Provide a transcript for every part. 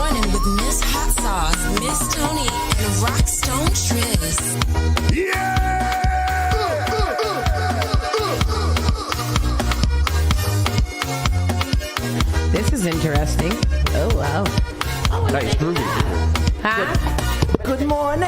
morning with Miss Hot Sauce, Miss Tony, and Rockstone Triz. Yeah! This is interesting. Oh, wow. Nice groovy. Huh? Good morning.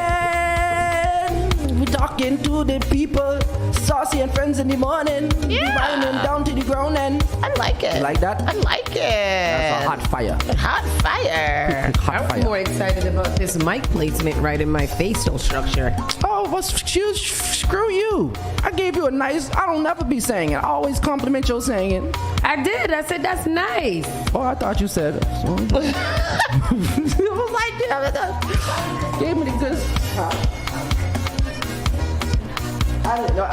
We're talking to the people. Saucy and friends in the morning. Yeah. Rhyming down to the ground and I like it. You like that? I like it. That's a hot fire. Hot fire. Hot I'm fire. more excited about this mic placement right in my facial structure. Oh, well, screw you. I gave you a nice, I don't never be saying it. I always compliment your singing. I did. I said, that's nice. Oh, I thought you said it. So. It was like, yeah, gave me this. I didn't know.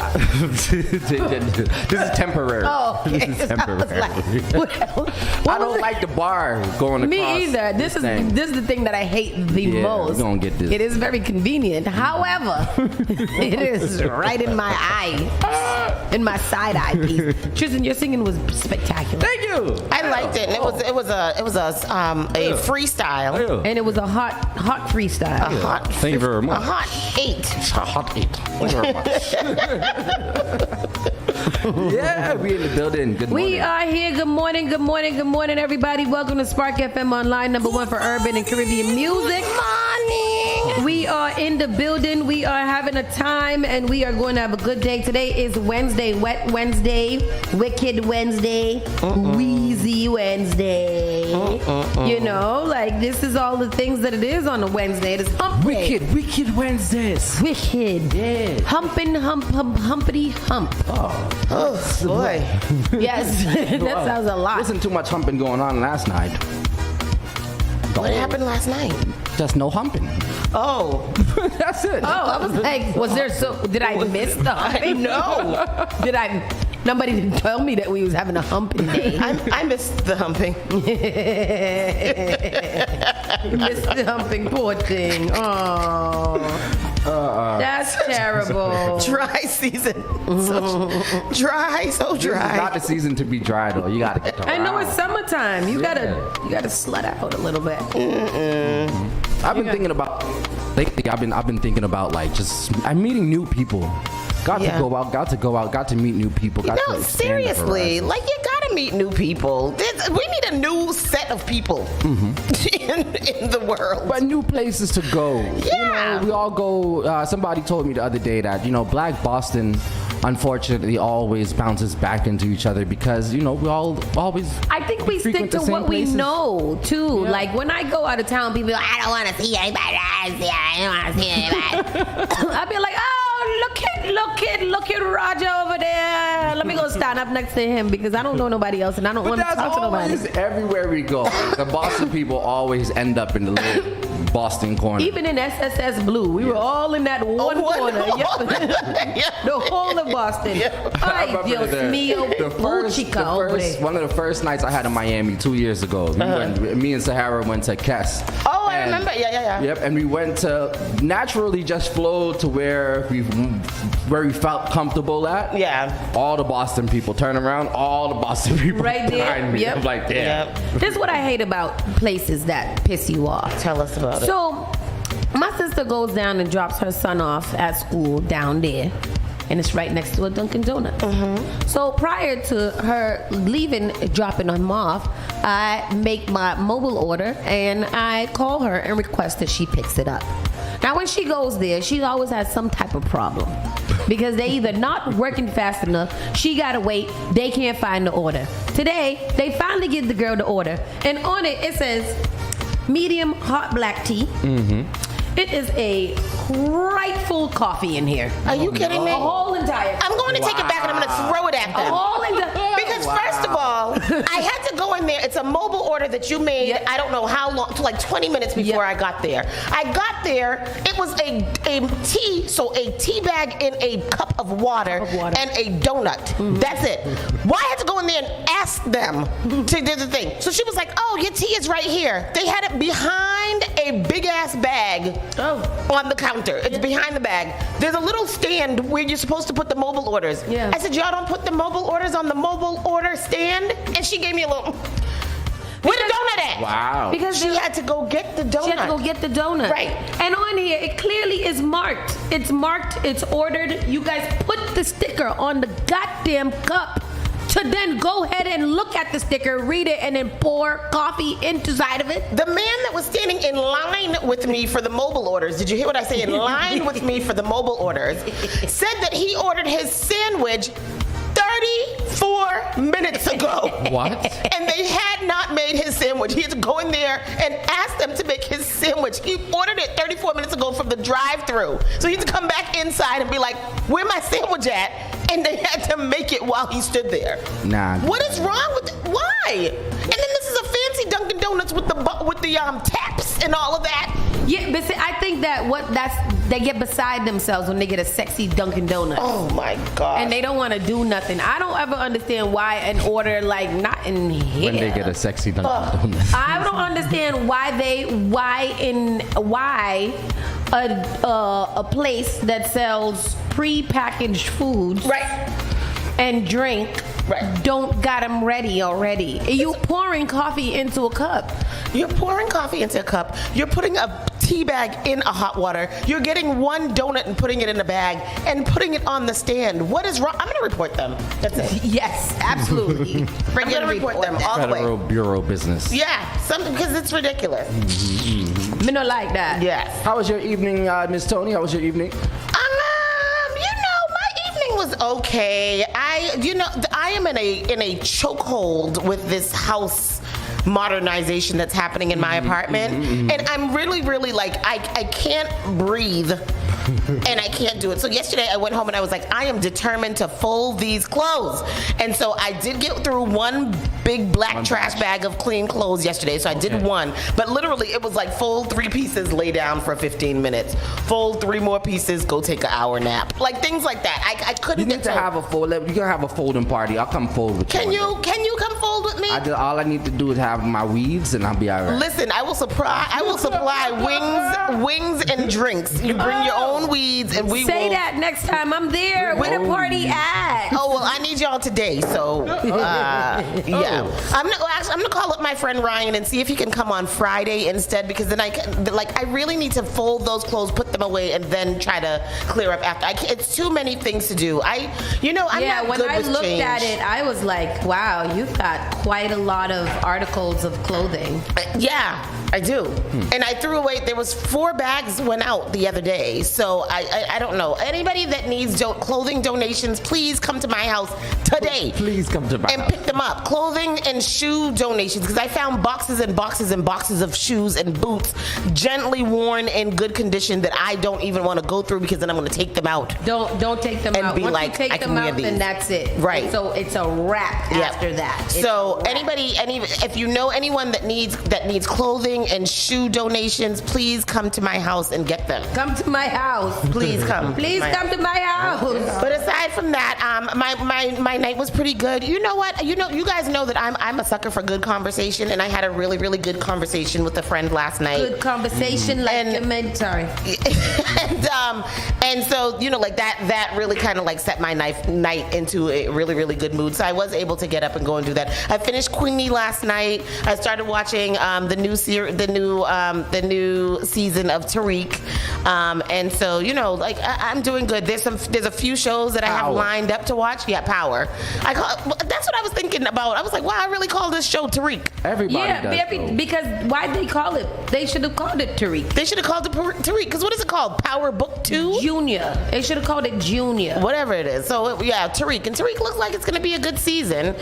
This is temporary. Oh, okay. This is temporary. I don't like the bar going across. Me either. This is the thing that I hate the most. We're gonna get this. It is very convenient. However, it is right in my eye, in my side eye piece. Tristan, your singing was spectacular. Thank you. I liked it. And it was a freestyle. And it was a hot freestyle. A hot. Thank you very much. A hot 8. It's a hot 8. Thank you very much. Yeah, we in the building. Good morning. We are here. Good morning, everybody. Welcome to Spark FM Online, #1 for urban and Caribbean music. Money. We are in the building. We are having a time, and we are going to have a good day. Today is Wednesday, Wet Wednesday, Wicked Wednesday, Wheezy Wednesday. You know, like this is all the things that it is on a Wednesday. It is hump day. Wicked Wednesdays. Wicked. Yeah. Humping, humpity, hump. Oh, boy. Yes, that sounds a lot. Wasn't too much humping going on last night. What happened last night? Just no humping. Oh. That's it. Oh, I was like, did I miss the humping? No. Nobody didn't tell me that we was having a humping day. I missed the humping. You missed the humping, poor thing. Oh, that's terrible. Dry season. So dry. This is not the season to be dry though. You gotta get I know it's summertime. You gotta slut out a little bit. I've been thinking about lately. I've been thinking about like I'm meeting new people. Got to go out, got to meet new people. Got to expand the seriously, horizon. like you gotta meet new people. We need a new set of people in the world. But new places to go. Yeah. You know, we all go. Somebody told me the other day that Black Boston, unfortunately, always bounces back into each other because we all always. I think we stick frequent to the same what we places. know too. Yeah. Like when I go out of town, people are like, I don't want to see anybody. I don't want to see anybody. I'd be like, oh, look at Roger over there. Let me go stand up next to him because I don't know nobody else and I don't want to talk to nobody. Always everywhere we go. The Boston people always end up in the little Boston corner. Even in SSS Blue, we were all in that one corner. Yep. The whole of Boston. Ay, Dios mío, one of the first nights I had in Miami 2 years ago. Me and Sahara went to Kess. Oh, I remember. Yeah. Yep, and we went to naturally just flowed to where we felt comfortable at. Yeah. All the Boston people turn around. All the Boston people Right there. behind me. Yep. I'm like, damn. Yep. This is what I hate about places that piss you off. Tell us about it. So, my sister goes down and drops her son off at school down there. And it's right next to a Dunkin' Donuts. So prior to her leaving, dropping him off, I make my mobile order and I call her and request that she picks it up. Now when she goes there, she always has some type of problem because they either not working fast enough, she gotta wait, they can't find the order. Today, they finally give the girl the order and on it says medium hot black tea. It is a frightful coffee in here. Are you kidding me? A whole entire. I'm going to take it back and I'm going to throw it at them. A whole entire. Because first of all, I had to go in there. It's a mobile order that you made. Yep. I don't know how long, to like 20 minutes before I got there. I got there. It was a tea, so a tea bag in a cup of water and a donut. That's it. Why I had to go in there and ask them to do the thing? So she was like, "Oh, your tea is right here." They had it behind a big ass bag on the counter. It's behind the bag. There's a little stand where you're supposed to put the mobile orders. Yeah. I said, "Y'all don't put the mobile orders on the mobile order stand?" And she gave me a little. Where the donut at? Wow. Because She had to go get the donut. she had to go get the donut. Right. And on here, it clearly is marked. It's marked, it's ordered. You guys put the sticker on the goddamn cup to then go ahead and look at the sticker, read it, and then pour coffee inside of it. The man that was standing in line with me for the mobile orders, did you hear what I say? In line with me for the mobile orders, said that he ordered his sandwich 34 minutes ago. What? And they had not made his sandwich. He had to go in there and ask them to make his sandwich. He ordered it 34 minutes ago from the drive-thru. So he had to come back inside and be like, where my sandwich at? And they had to make it while he stood there. Nah. What is wrong with it? Why? And then this is a fancy Dunkin' Donuts with the taps and all of that. Yeah, but see, I think that they get beside themselves when they get a sexy Dunkin' Donut. Oh my God. And they don't want to do nothing. I don't ever understand why an order like not in here. When they get a sexy Dunkin' Donut. I don't understand why a place that sells pre-packaged foods Right. and drink Right. don't got them ready already. You pouring coffee into a cup. You're pouring coffee into a cup. You're putting a tea bag in a hot water. You're getting one donut and putting it in a bag and putting it on the stand. What is wrong? I'm going to report them. That's it. Yes, absolutely. I'm going to report them all the Federal way. Bureau business. Yeah, something because it's ridiculous. Me not like that. Yes. How was your evening, Miss Tony? How was your evening? My evening was okay. I am in a chokehold with this house modernization that's happening in my apartment, and I'm really like I can't breathe. And I can't do it. So yesterday I went home and I was like, I am determined to fold these clothes. And so I did get through one big black trash bag of clean clothes yesterday. So I did one. But literally it was like fold 3 pieces, lay down for 15 minutes. Fold 3 more pieces, go take an hour nap. Like things like that. I couldn't You need to have a fold. You can have a folding party. I'll come fold with Can you. you come fold with me? All I need to do is have my weaves and I'll be all right. Listen, I will supply wings and drinks. You bring your own weeds and we Say will. that next time I'm there. Where the party at? Oh well, I need y'all today, so yeah. I'm gonna call up my friend Ryan and see if he can come on Friday instead, because then I really need to fold those clothes, put them away, and then try to clear up after. It's too many things to do. I'm not when good I with looked change. at it, I was like, wow, you've got quite a lot of articles of clothing. Yeah, I do. And I threw away, there was 4 bags went out the other day. So I don't know. Anybody that needs clothing donations, please come to my house today. Please come to my and house. pick them up. Clothing and shoe donations, because I found boxes and boxes and boxes of shoes and boots gently worn in good condition that I don't even want to go through, because then I'm going to take them out. Don't take them And out. be Once like, you take I them can wear out, then these. that's it. Right. So it's a wrap Yeah. after that. It's So a wrap. if you know anyone that needs clothing and shoe donations, please come to my house and get them. Come to my house. Please come. Please come to my house. But aside from that, my night was pretty good. You know what? You guys know that I'm a sucker for good conversation, and I had a really, really good conversation with a friend last night. Good conversation, like And- you meant. Sorry. and so like that really kind of like set my night into a really, really good mood. So I was able to get up and go and do that. I finished Queenie last night. I started watching the new season of Tariq, and so I'm doing good. There's a few shows that I have Power. lined up to watch. Yeah, Power. That's what I was thinking about. I was like, wow, I really call this show Tariq. Everybody does. though. Because why'd they call it? They should have called it Tariq. They should have called it Tariq, because what is it called? Power Book 2? Junior. They should have called it Junior. Whatever it is. So yeah, Tariq. And Tariq looks like it's going to be a good season.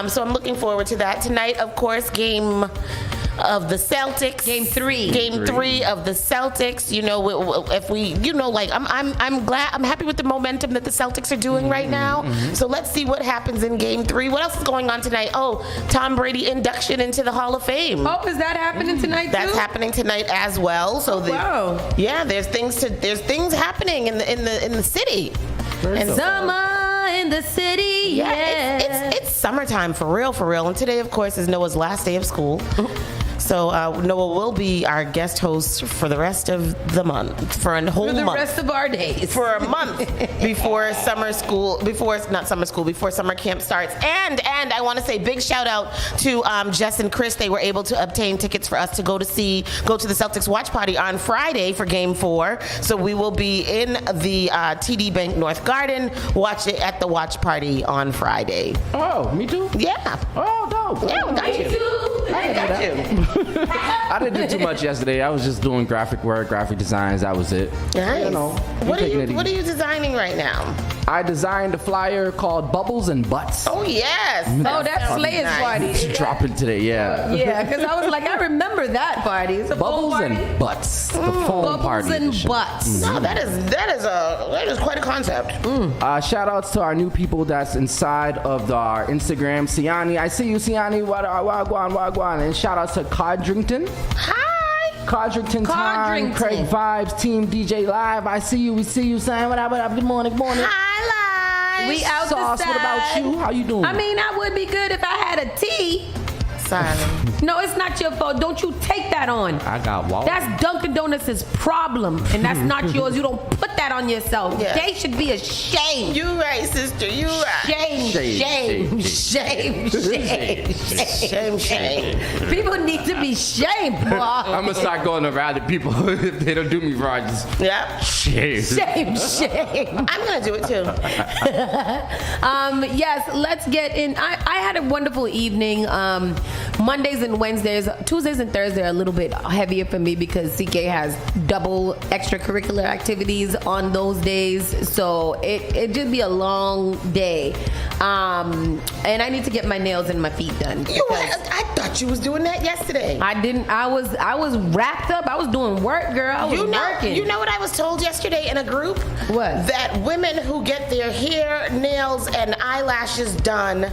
So I'm looking forward to that. Tonight, of course, game of the Celtics. Game 3. Game 3 of the Celtics. If we, I'm happy with the momentum that the Celtics are doing right now. So let's see what happens in Game 3. What else is going on tonight? Oh, Tom Brady induction into the Hall of Fame. Oh, is that happening tonight That's too? happening tonight as well. So wow. yeah, there's things happening in the city. And so- Summer in the city. yeah, it's summertime for real. And today, of course, is Noah's last day of school. So Noah will be our guest host for the rest of the month, for a whole For the month. rest of our days. For a month before summer camp starts. And I want to say big shout out to Jess and Chris. They were able to obtain tickets for us to go to the Celtics watch party on Friday for Game 4. So we will be in the TD Bank North Garden at the watch party on Friday. Oh, me too? Yeah. Oh, dope. Yeah, we got you. I got you. I didn't do too much yesterday. I was just doing graphic work, graphic designs. That was it. Nice. You know, What taking it are easy. you designing right now? I designed a flyer called Bubbles and Butts. Oh, yes. Oh, that's Slayer's nice. party. It's dropping today, yeah. Yeah, because I was like, I remember that party. It's a Bubbles foam party. and Butts. The foam Bubbles party and edition. butts. No, that is quite a concept. Shout outs to our new people that's inside of our Instagram. Siani, I see you, Siani. Wagwan. And shout outs to Codrington. Hi. Codrington Time, Codrington. Craig Vibes, Team DJ Live. I see you, we see you, Sam. What up? Good morning. Hi, Live. We out Sauce, the what about side. you? How you doing? I mean, I would be good if I had a tea. Silent. No, it's not your fault. Don't you take that on. I got Walt. That's Dunkin' Donuts' problem, and that's not yours. You don't put that on yourself. Yeah. They should be ashamed. You right, sister. You right. Shame. People need to be shamed, boy. I'm gonna start going around the people if they don't do me right. Just Yeah. shame. Shame. I'm gonna do it too. Yes, let's get in. I had a wonderful evening. Mondays and Wednesdays, Tuesdays and Thursdays are a little bit heavier for me because CK has double extracurricular activities on those days. So it just be a long day. And I need to get my nails and my feet done. I thought you was doing that yesterday. I didn't. I was wrapped up. I was doing work, girl. I was working. You know what I was told yesterday in a group? What? That women who get their hair, nails, and eyelashes done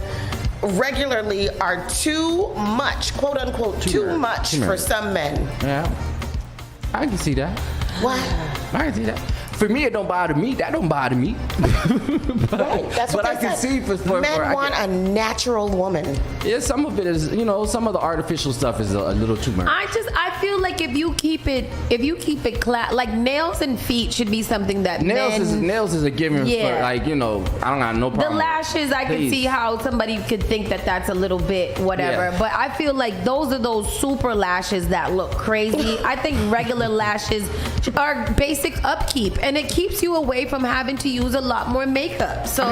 regularly are too much, quote unquote, too much for some men. Yeah, I can see that. Why? I can see that. For me, it don't bother me. That don't bother me. Right. That's what But I they can said. see for Men I want a natural woman. Yeah, some of it is, some of the artificial stuff is a little too much. I feel like if you keep it like nails and feet should be something that Nails is a given Yeah. for I don't got no the problem. lashes, I can Please. see how somebody could think that that's a little bit whatever. Yeah. But I feel like those are those super lashes that look crazy. I think regular lashes are basic upkeep, and it keeps you away from having to use a lot more makeup. So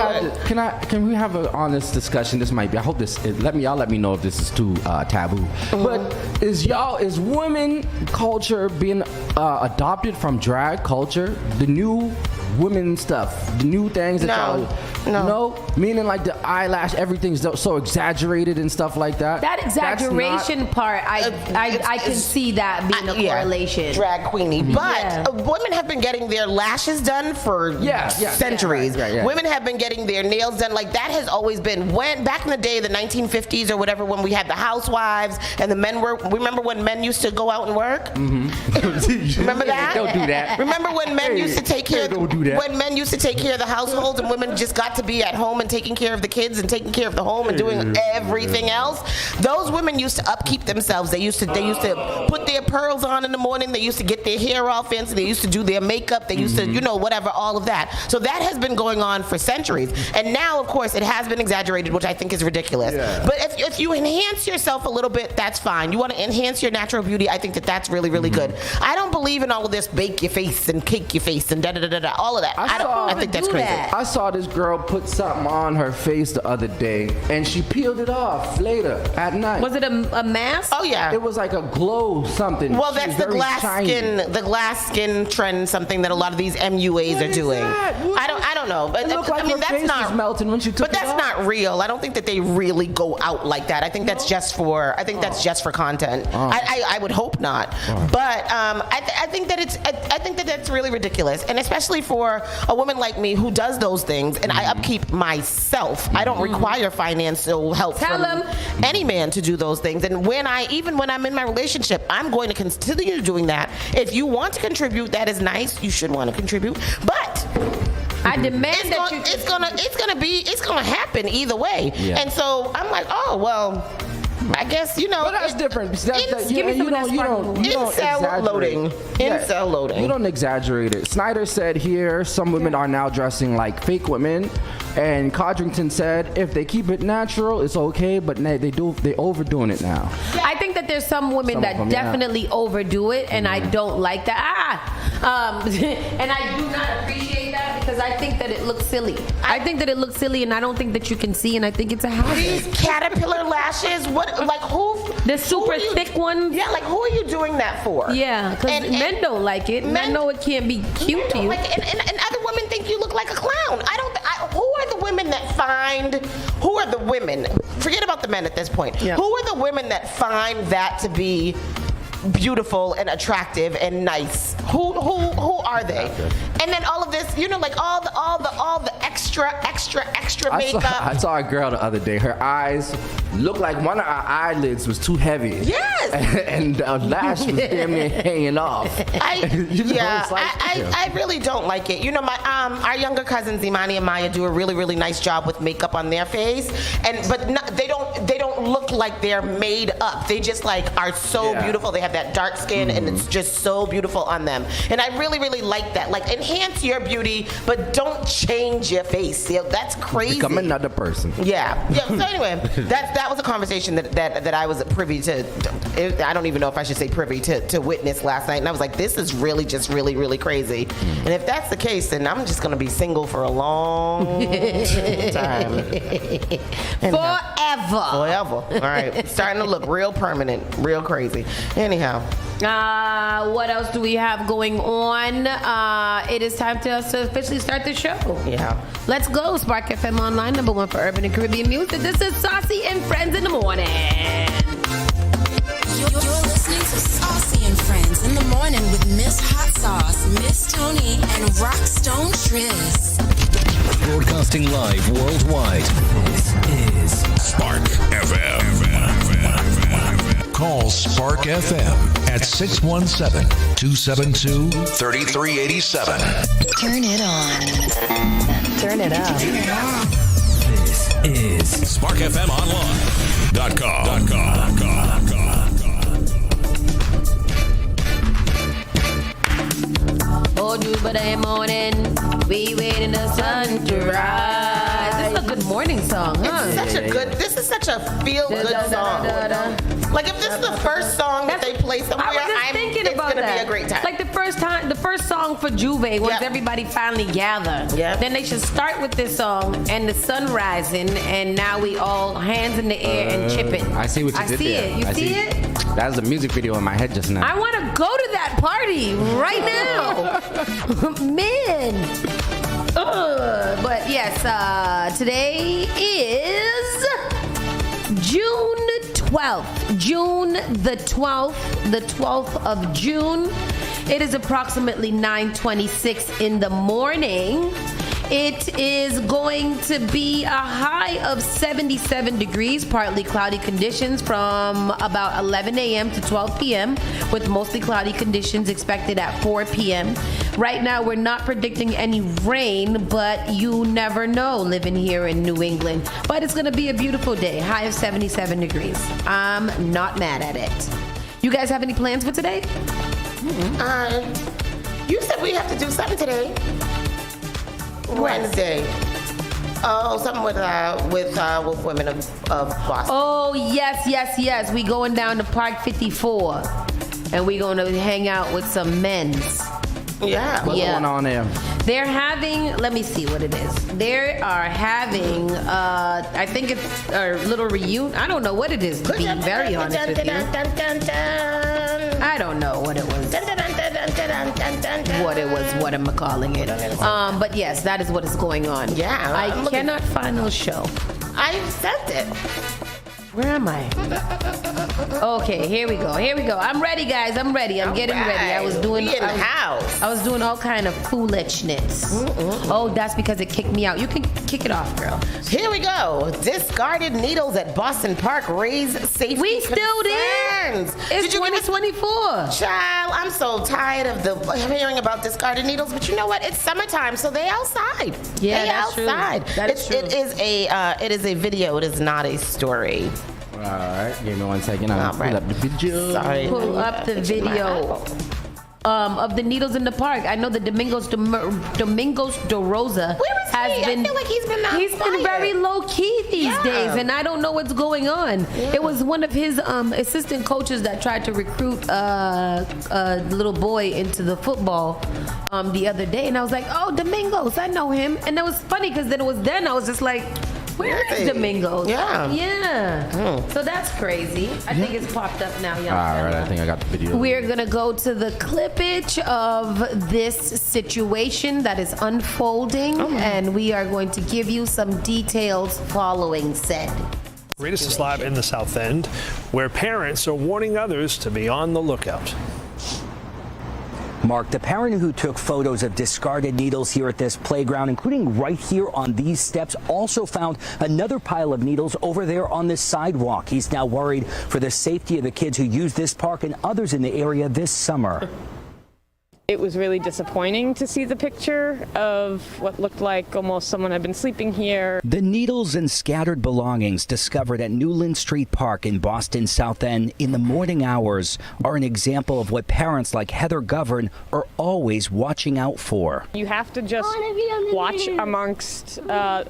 Can we have an honest discussion? This might be. I hope this. Y'all let me know if this is too taboo. But is women culture being adopted from drag culture? The new women stuff, the new things that No. meaning like the eyelash, everything's so exaggerated and stuff like that. that exaggeration part, I can see that being a correlation. Drag queenie. But women have been getting their lashes done for centuries. Yeah. Women have been getting their nails done. Like that has always been back in the day, the 1950s or whatever, when we had the housewives and the men were. Remember when men used to go out and work? Remember that? Don't do that. Remember when men used to take care? Don't do that. When men used to take care of the household and women just got to be at home and taking care of the kids and taking care of the home and doing everything else. Those women used to upkeep themselves. They used to put their pearls on in the morning. They used to get their hair all fancy. They used to do their makeup. They used to, whatever, all of that. So that has been going on for centuries. And now, of course, it has been exaggerated, which I think is ridiculous. Yeah. But if you enhance yourself a little bit, that's fine. You want to enhance your natural beauty, I think that's really, really good. I don't believe in all of this bake your face and cake your face and da-da-da-da-da, all of that. I think that's crazy. I saw this girl put something on her face the other day, and she peeled it off later at night. Was it a mask? Oh yeah. It was like a glow something. Well, She that's was the very glass shiny. skin trend, something that a lot of these MUAs What are is doing. that? I don't know, but It looked like I mean her that's face not was melting when she took But it that's off. not real. I don't think that they really go out like that. I think that's just for content. I would hope not. But I think that that's really ridiculous, and especially for a woman like me who does those things, and I upkeep myself. I don't require financial help from any man to do those things. And even when I'm in my relationship, I'm going to continue doing that. If you want to contribute, that is nice. You should want to contribute, but I demand it's gonna happen either way. Yeah. And so I'm like, oh well, I guess, you know. But that's different. give me some of that sparkling. Incel loading. Incel loading. You don't exaggerate it. Snyder said here, some women are now dressing like fake women. And Codrington said, if they keep it natural, it's okay, but they overdoing it now. I think that there's some women that definitely overdo it, and I don't like that. And I do not appreciate that because I think that it looks silly. I think that it looks silly, and I don't think that you can see, and I think it's a hazard. These caterpillar lashes, who? The super thick ones? Yeah, like, who are you doing that for? Yeah, because men don't like it. Men know it can't be cute to you. Like, and other women think you look like a clown. Who are the women that find, forget about the men at this point. Yeah. Who are the women that find that to be beautiful and attractive and nice? Who are they? And then all of this, like all the extra makeup. I saw a girl the other day. Her eyes looked like one of her eyelids was too heavy. Yes. And the lash was damn near hanging off. I really don't like it. Our younger cousins Imani and Maya do a really, really nice job with makeup on their face, they don't look like they're made up. They just are so beautiful. They have that dark skin and it's just so beautiful on them. And I really, really like that. Like, enhance your beauty, but don't change your face. That's crazy. Become another person. Yeah. So anyway, that was a conversation that I was privy to. I don't even know if I should say privy to witness last night. And I was like, this is really just really, really crazy. And if that's the case, then I'm just going to be single for a long time. Forever. All right. Starting to look real permanent, real crazy. Anyhow. What else do we have going on? It is time to officially start the show. Yeah. Let's go. Spark FM Online, #1 for urban and Caribbean music. This is Saucy and Friends in the morning. You're listening to Saucy and Friends in the morning with Miss Hot Sauce, Miss Tony, and Rockstone Triz. Broadcasting live worldwide. This is Spark FM. Call Spark FM at 617-272-3387. Turn it on. Turn it up. This is SparkFMOnline.com. Oh, Jupiter morning, we waiting the sun to rise. This is a good morning song, huh? This is such a feel-good song. Like, if this is the first song that they play somewhere, it's going to be a great time. Like the first song for Juve, once everybody finally gather. Yep. Then they should start with this song and the sun rising, and now we all hands in the air and chipping. I see what you did there. You see it? That was a music video in my head just now. I want to go to that party right now. Man. But yes, today is June 12th. June the 12th of June. It is approximately 9:26 in the morning. It is going to be a high of 77 degrees, partly cloudy conditions from about 11 a.m. to 12 p.m. with mostly cloudy conditions expected at 4 p.m. Right now, we're not predicting any rain, but you never know living here in New England. But it's going to be a beautiful day, high of 77 degrees. I'm not mad at it. You guys have any plans for today? You said we have to do something today. Wednesday. Oh, something with women of Boston. Oh, yes. We going down to Park 54. And we going to hang out with some men's. Yeah. What's going on there? They're having, let me see what it is. They are having, I think it's a little reunion. I don't know what it is, to be very honest with you. I don't know what it was. What am I calling it? But yes, that is what is going on. Yeah. I cannot find no show. I sent it. Where am I? Okay, here we go. I'm ready, guys. I'm getting ready. I was doing all kind of foolishness. Oh, that's because it kicked me out. You can kick it off, girl. Here we go. Discarded needles at Boston Park raise safety We still there. concerns. It's Did you give us- 2024. Child, I'm so tired of hearing about discarded needles, but you know what? It's summertime, so they outside. Yeah, they that's outside. true. That is true. It is a video. It is not a story. right, give me 1 second. I'll All right. pull up the video. Sorry. Pull up the video of the needles in the park. I know that Domingos De Rosa Where is has he? been. I feel like he's been on He's been fire. very low key these Yeah. days, and I don't know what's going on. It was one of his assistant coaches that tried to recruit a little boy into the football the other day, and I was like, "Oh, Domingos, I know him." And it was funny because then I was just like, "Where is Domingos?" Yeah. Yeah. So that's crazy. I think it's popped up now, y'all. All right, I think I got the video. We're gonna go to the clippage of this situation that is unfolding, and we are going to give you some details following said. Greatest is live in the South End, where parents are warning others to be on the lookout. Mark, the parent who took photos of discarded needles here at this playground, including right here on these steps, also found another pile of needles over there on this sidewalk. He's now worried for the safety of the kids who use this park and others in the area this summer. It was really disappointing to see the picture of what looked like almost someone had been sleeping here. The needles and scattered belongings discovered at Newland Street Park in Boston's South End in the morning hours are an example of what parents like Heather Govern are always watching out for. You have to just watch amongst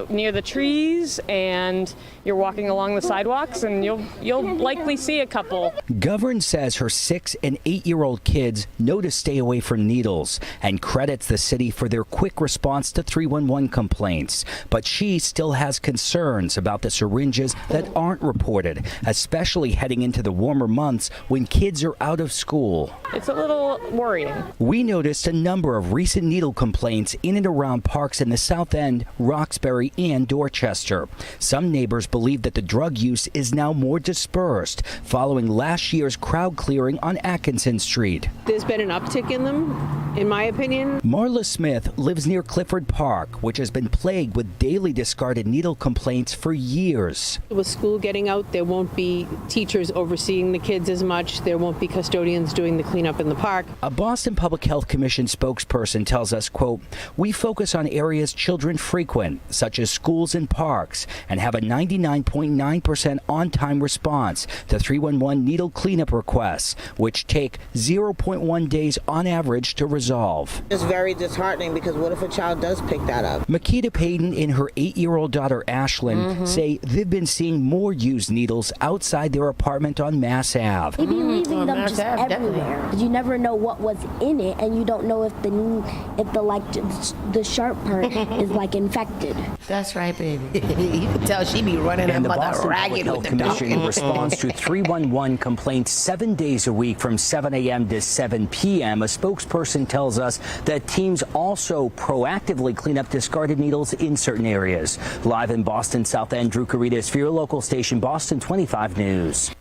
near the trees, and you're walking along the sidewalks, and you'll likely see a couple. Govern says her 6- and 8-year-old kids know to stay away from needles and credits the city for their quick response to 311 complaints. But she still has concerns about the syringes that aren't reported, especially heading into the warmer months when kids are out of school. It's a little worrying. We noticed a number of recent needle complaints in and around parks in the South End, Roxbury, and Dorchester. Some neighbors believe that the drug use is now more dispersed following last year's crowd clearing on Atkinson Street. There's been an uptick in them, in my opinion. Marla Smith lives near Clifford Park, which has been plagued with daily discarded needle complaints for years. With school getting out, there won't be teachers overseeing the kids as much. There won't be custodians doing the cleanup in the park. A Boston Public Health Commission spokesperson tells us, quote, "We focus on areas children frequent, such as schools and parks, and have a 99.9% on-time response to 311 needle cleanup requests, which take 0.1 days on average to resolve." It's very disheartening because what if a child does pick that up? Makita Payton and her 8-year-old daughter Ashlyn say they've been seeing more used needles outside their apartment on Mass Ave. They be leaving them just everywhere. You never know what was in it, and you don't know if the sharp part is like infected. That's right, baby. You can tell she be running her And the mother Boston Public ragged Health with the Commission dog. responds to 311 complaints 7 days a week from 7 a.m. to 7 p.m. A spokesperson tells us that teams also proactively clean up discarded needles in certain areas. Live in Boston South End, Drew Caritas for your local station, Boston 25 News.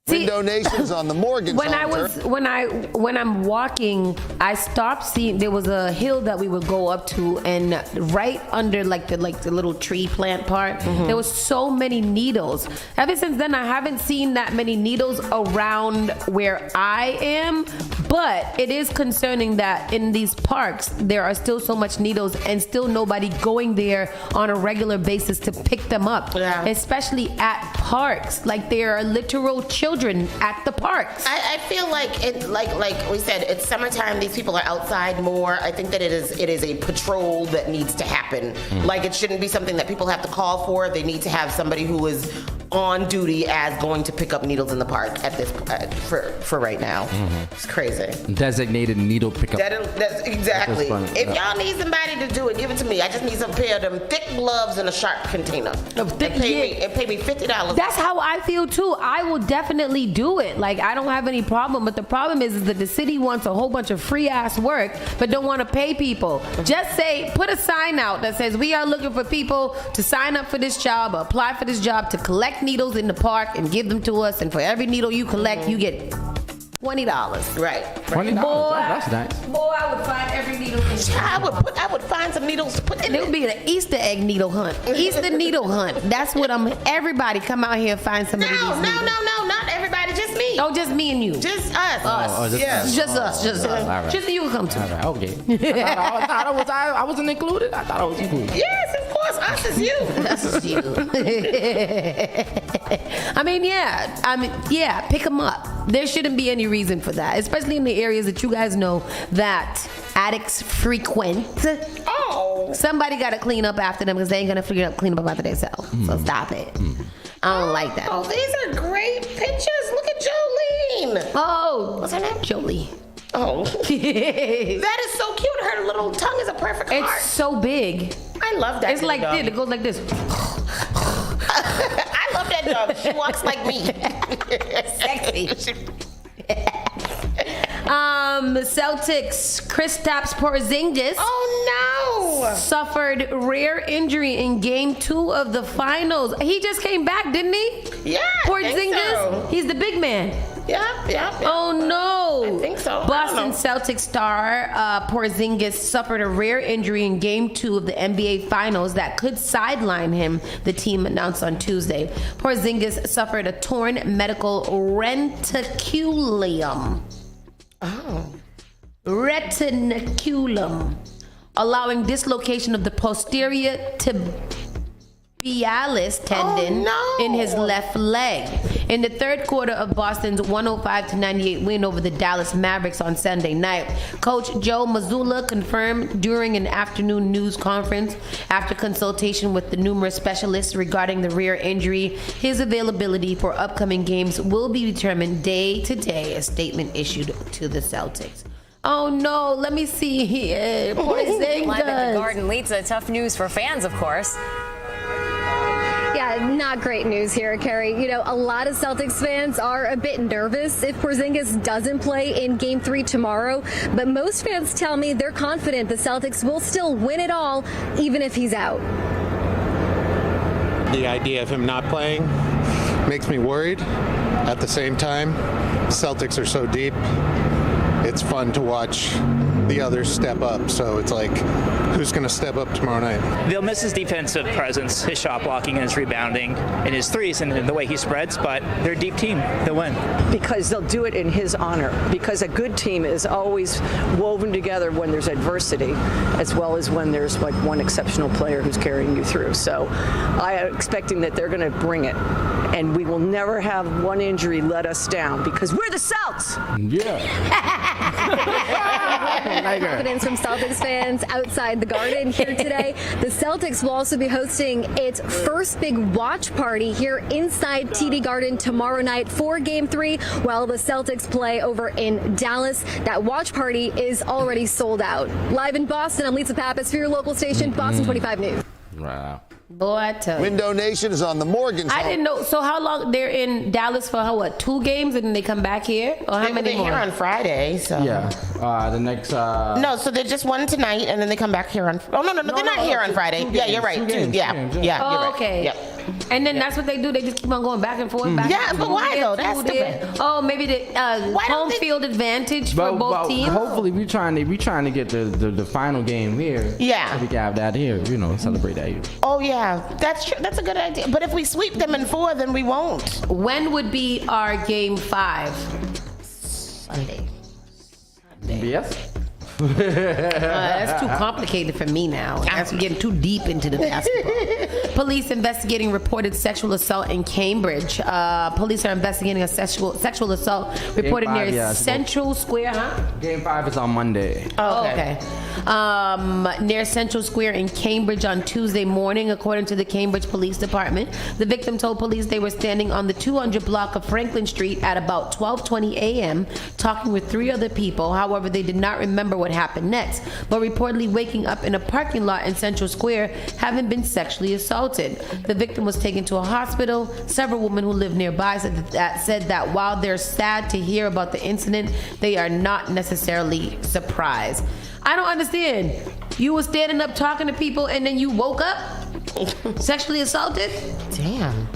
See, donations on the Morgan when I'm walking, I stopped seeing. There was a hill that we would go up to, and right under like the little tree plant part, there was so many needles. Ever since then, I haven't seen that many needles around where I am. But it is concerning that in these parks there are still so much needles, and still nobody going there on a regular basis to pick them up. Yeah. Especially at parks, like there are literal children at the parks. I feel like it, like we said, it's summertime. These people are outside more. I think that it is a patrol that needs to happen. Like it shouldn't be something that people have to call for. They need to have somebody who is on duty as going to pick up needles in the park at this for right now. It's crazy. Designated needle pickup. That's exactly. If y'all need somebody to do it, give it to me. I just need some pair of them thick gloves in a sharp container. And pay me $50. That's how I feel too. I will definitely do it. Like I don't have any problem, but the problem is that the city wants a whole bunch of free ass work, but don't want to pay people. Just say, put a sign out that says we are looking for people to sign up for this job, or apply for this job to collect needles in the park and give them to us. And for every needle you collect, you get $20. Right. $20. Boy, That's nice. Boy, I would find every needle. I would find some needles to put in. It would be an Easter egg needle hunt. Easter needle hunt. That's what everybody come out here and find some of these needles. No, not everybody, just me. Oh, just me and you. Just us. Just us. All right. Just you can come to. All right, okay. I wasn't included. I thought I was included. Yes, of course. Us is you. Us is you. yeah, pick them up. There shouldn't be any reason for that, especially in the areas that you guys know that addicts frequent. Oh. Somebody got to clean up after them because they ain't going to clean up after themselves. So stop it. I don't like that. Oh, these are great pictures. Look at Jolene. Oh. What's her name? Jolie. Oh. That is so cute. Her little tongue is a perfect heart. It's so big. I love that. It's like this. It goes like this. I love that dog. She walks like me. Sexy. Celtics Kristaps Porzingis suffered rare injury in Game 2 of the finals. He just came back, didn't he? Yeah, Porzingis. I think so. He's the big man. Yeah. Oh no! I think so. Boston Celtics star Porzingis suffered a rare injury in Game 2 of the NBA Finals that could sideline him, the team announced on Tuesday. Porzingis suffered a torn medial reticulum. Retinaculum, allowing dislocation of the posterior tibialis tendon in his left leg. In the third quarter of Boston's 105-98 win over the Dallas Mavericks on Sunday night, Coach Joe Mazzulla confirmed during an afternoon news conference after consultation with the numerous specialists regarding the rear injury, his availability for upcoming games will be determined day to day, a statement issued to the Celtics. Oh no, let me see here. Porzingis. Live at the Garden. Lisa, tough news for fans, of course. Yeah, not great news here, Carrie. You know, a lot of Celtics fans are a bit nervous if Porzingis doesn't play in Game 3 tomorrow, but most fans tell me they're confident the Celtics will still win it all, even if he's out. The idea of him not playing makes me worried. At the same time, Celtics are so deep, it's fun to watch the others step up. So it's like, who's going to step up tomorrow night? They'll miss his defensive presence, his shot blocking and his rebounding and his threes and the way he spreads, but they're a deep team. They'll win. Because they'll do it in his honor. Because a good team is always woven together when there's adversity, as well as when there's like one exceptional player who's carrying you through. So I am expecting that they're going to bring it. And we will never have one injury let us down because we're the Celts. Yeah. Confidence from Celtics fans outside the Garden here today. The Celtics will also be hosting its first big watch party here inside TD Garden tomorrow night for Game 3 while the Celtics play over in Dallas. That watch party is already sold out. Live in Boston, I'm Lisa Pappas for your local station, Boston 25 News. Wow. Boy, I tell you. Window Nation is on the Morgan show. I didn't know. So how long they're in Dallas for? 2 games and then they come back here? Or how many more? They're here on Friday. So Yeah. The next. No, so they're just one tonight and then they come back here on. Oh no, they're not here on Friday. Yeah, you're right. You're right. Okay. Yep. And then that's what they do. They just keep on going back and forth. Yeah, but why though? That's stupid. Oh, maybe the home field advantage for both teams. Hopefully, we trying to get the final game here. Yeah. So we can have that here. Celebrate that here. Oh yeah, that's true. That's a good idea. But if we sweep them in 4, then we won't. When would be our Game 5? Sunday. Yes. That's too complicated for me now. That's getting too deep into the basketball. Police investigating reported sexual assault in Cambridge. Police are investigating a sexual assault reported near Central Square. Game 5 is on Monday. Oh, okay. Near Central Square in Cambridge on Tuesday morning, according to the Cambridge Police Department. The victim told police they were standing on the 200 block of Franklin Street at about 12:20 a.m. talking with 3 other people. However, they did not remember what happened next, but reportedly waking up in a parking lot in Central Square having been sexually assaulted. The victim was taken to a hospital. Several women who live nearby said that while they're sad to hear about the incident, they are not necessarily surprised. I don't understand. You were standing up talking to people and then you woke up sexually assaulted? Damn.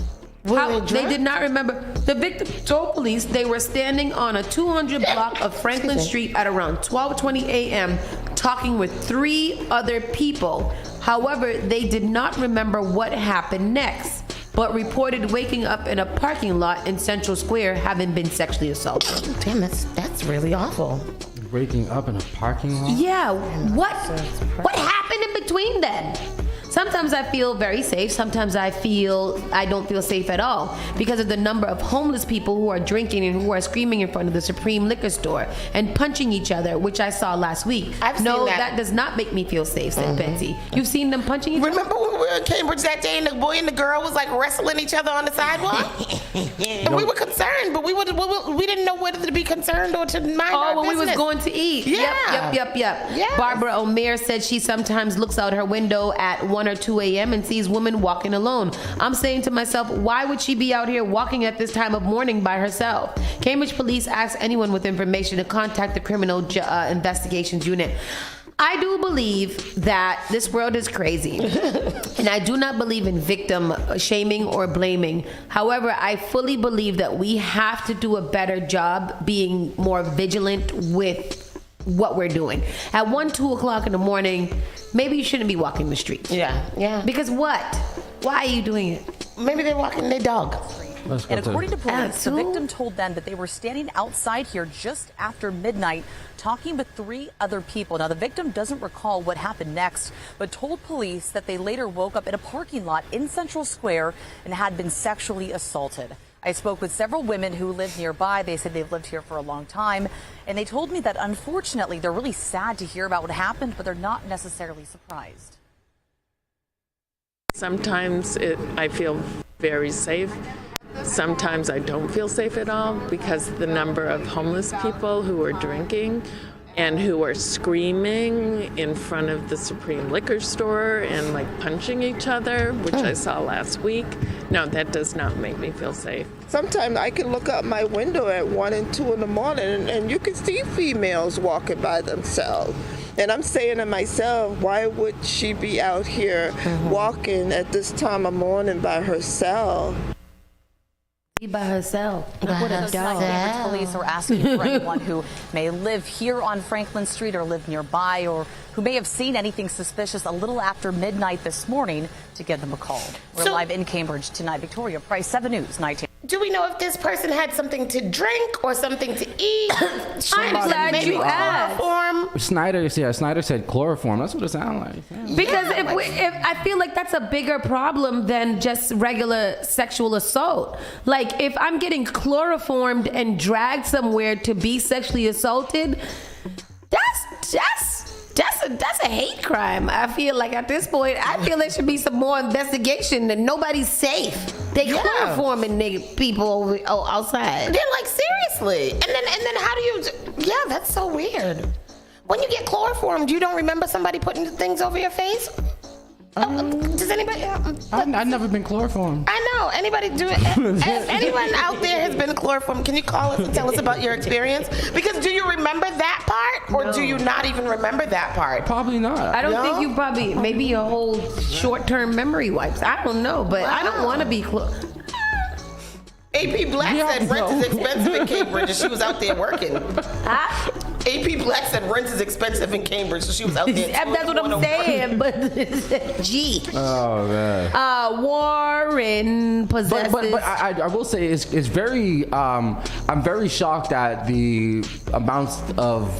They did not remember. The victim told police they were standing on a 200 block of Franklin Street at around 12:20 a.m. talking with 3 other people. However, they did not remember what happened next, but reported waking up in a parking lot in Central Square having been sexually assaulted. Damn, that's really awful. Waking up in a parking lot? Yeah, what happened in between then? Sometimes I feel very safe. Sometimes I don't feel safe at all because of the number of homeless people who are drinking and who are screaming in front of the Supreme liquor store and punching each other, which I saw last week. I've seen that. That does not make me feel safe, said Betsy. You've seen them punching each other? Remember when we were in Cambridge that day and the boy and the girl was like wrestling each other on the sidewalk? And we were concerned, but we didn't know whether to be concerned or to mind our when business. we was going to eat. Yeah. Yep. Yes. Barbara O'Meara said she sometimes looks out her window at 1 or 2 a.m. and sees women walking alone. I'm saying to myself, why would she be out here walking at this time of morning by herself? Cambridge police asked anyone with information to contact the Criminal Investigations Unit. I do believe that this world is crazy, and I do not believe in victim shaming or blaming. However, I fully believe that we have to do a better job being more vigilant with what we're doing. At 1, 2 o'clock in the morning, maybe you shouldn't be walking the streets. Yeah. Because what? Why are you doing it? Maybe they're walking their dog. And according to police, the victim told them that they were standing outside here just after midnight talking with 3 other people. Now, the victim doesn't recall what happened next, but told police that they later woke up in a parking lot in Central Square and had been sexually assaulted. I spoke with several women who live nearby. They said they've lived here for a long time, and they told me that unfortunately they're really sad to hear about what happened, but they're not necessarily surprised. Sometimes I feel very safe. Sometimes I don't feel safe at all because the number of homeless people who are drinking and who are screaming in front of the Supreme liquor store and like punching each other, which I saw last week. No, that does not make me feel safe. Sometimes I can look out my window at 1 and 2 in the morning and you can see females walking by themselves. And I'm saying to myself, why would she be out here walking at this time of morning by herself? By herself. Cambridge police are asking for anyone who may live here on Franklin Street or live nearby or who may have seen anything suspicious a little after midnight this morning to give them a call. We're live in Cambridge tonight. Victoria Price, 7 News, 19. Do we know if this person had something to drink or something to eat? I'm glad you asked. Chloroform? Snyder said chloroform. That's what it sounded like. Yeah. Because if I feel like that's a bigger problem than just regular sexual assault. Like if I'm getting chloroformed and dragged somewhere to be sexually assaulted, that's a hate crime. I feel like at this point, I feel there should be some more investigation and nobody's safe. They chloroforming people outside. They're like, seriously. And then how do you, that's so weird. When you get chloroformed, you don't remember somebody putting things over your face? Does anybody? I've never been chloroformed. I know. Anybody do it? Anyone out there has been chloroformed? Can you call us and tell us about your experience? Because do you remember that part, or do you not even remember that part? Probably not. I don't think you probably. Maybe your whole short-term memory wipes. I don't know, but I don't want to be AP Black said rent is expensive in Cambridge, and she was out there working. AP Black said rent is expensive in Cambridge, so she was out there. That's what I'm saying, but gee. Oh man. Warren possesses. But I will say it's very. I'm very shocked at the amounts of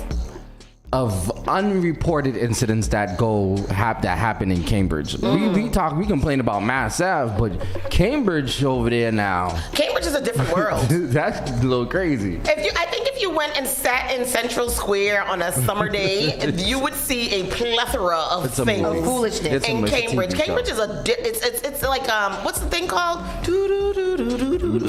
unreported incidents that happen in Cambridge. We complain about Mass Ave, but Cambridge over there now. Cambridge is a different world. That's a little crazy. I think if you went and sat in Central Square on a summer day, you would see a plethora of things of foolishness in Cambridge. Cambridge is it's like what's the thing called?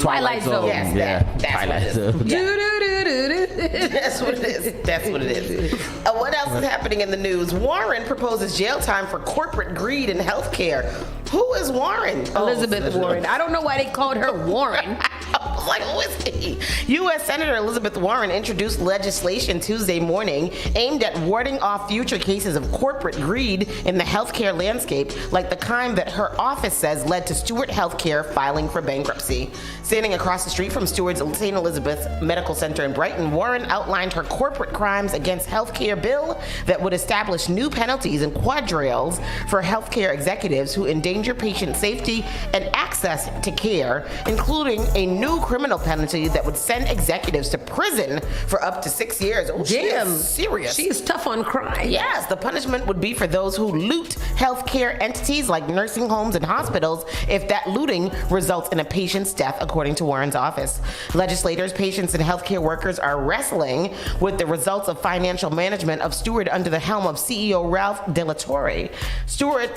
Twilight Zone. Yes, that's Twilight what it Zone. is. That's what it is. That's what it is. What else is happening in the news? Warren proposes jail time for corporate greed in healthcare. Who is Warren? Elizabeth Warren. I don't know why they called her Warren. I was like, who is he? U.S. Senator Elizabeth Warren introduced legislation Tuesday morning aimed at warding off future cases of corporate greed in the healthcare landscape, like the kind that her office says led to Stewart Healthcare filing for bankruptcy. Standing across the street from Stewart's St. Elizabeth's Medical Center in Brighton, Warren outlined her corporate crimes against healthcare bill that would establish new penalties and quadrails for healthcare executives who endanger patient safety and access to care, including a new criminal criminal penalty that would send executives to prison for up to 6 years. Oh, she is serious. She is tough on crime. Yes, the punishment would be for those who loot healthcare entities like nursing homes and hospitals if that looting results in a patient's death, according to Warren's office. Legislators, patients, and healthcare workers are wrestling with the results of financial management of Stewart under the helm of CEO Ralph De La Torre. Stewart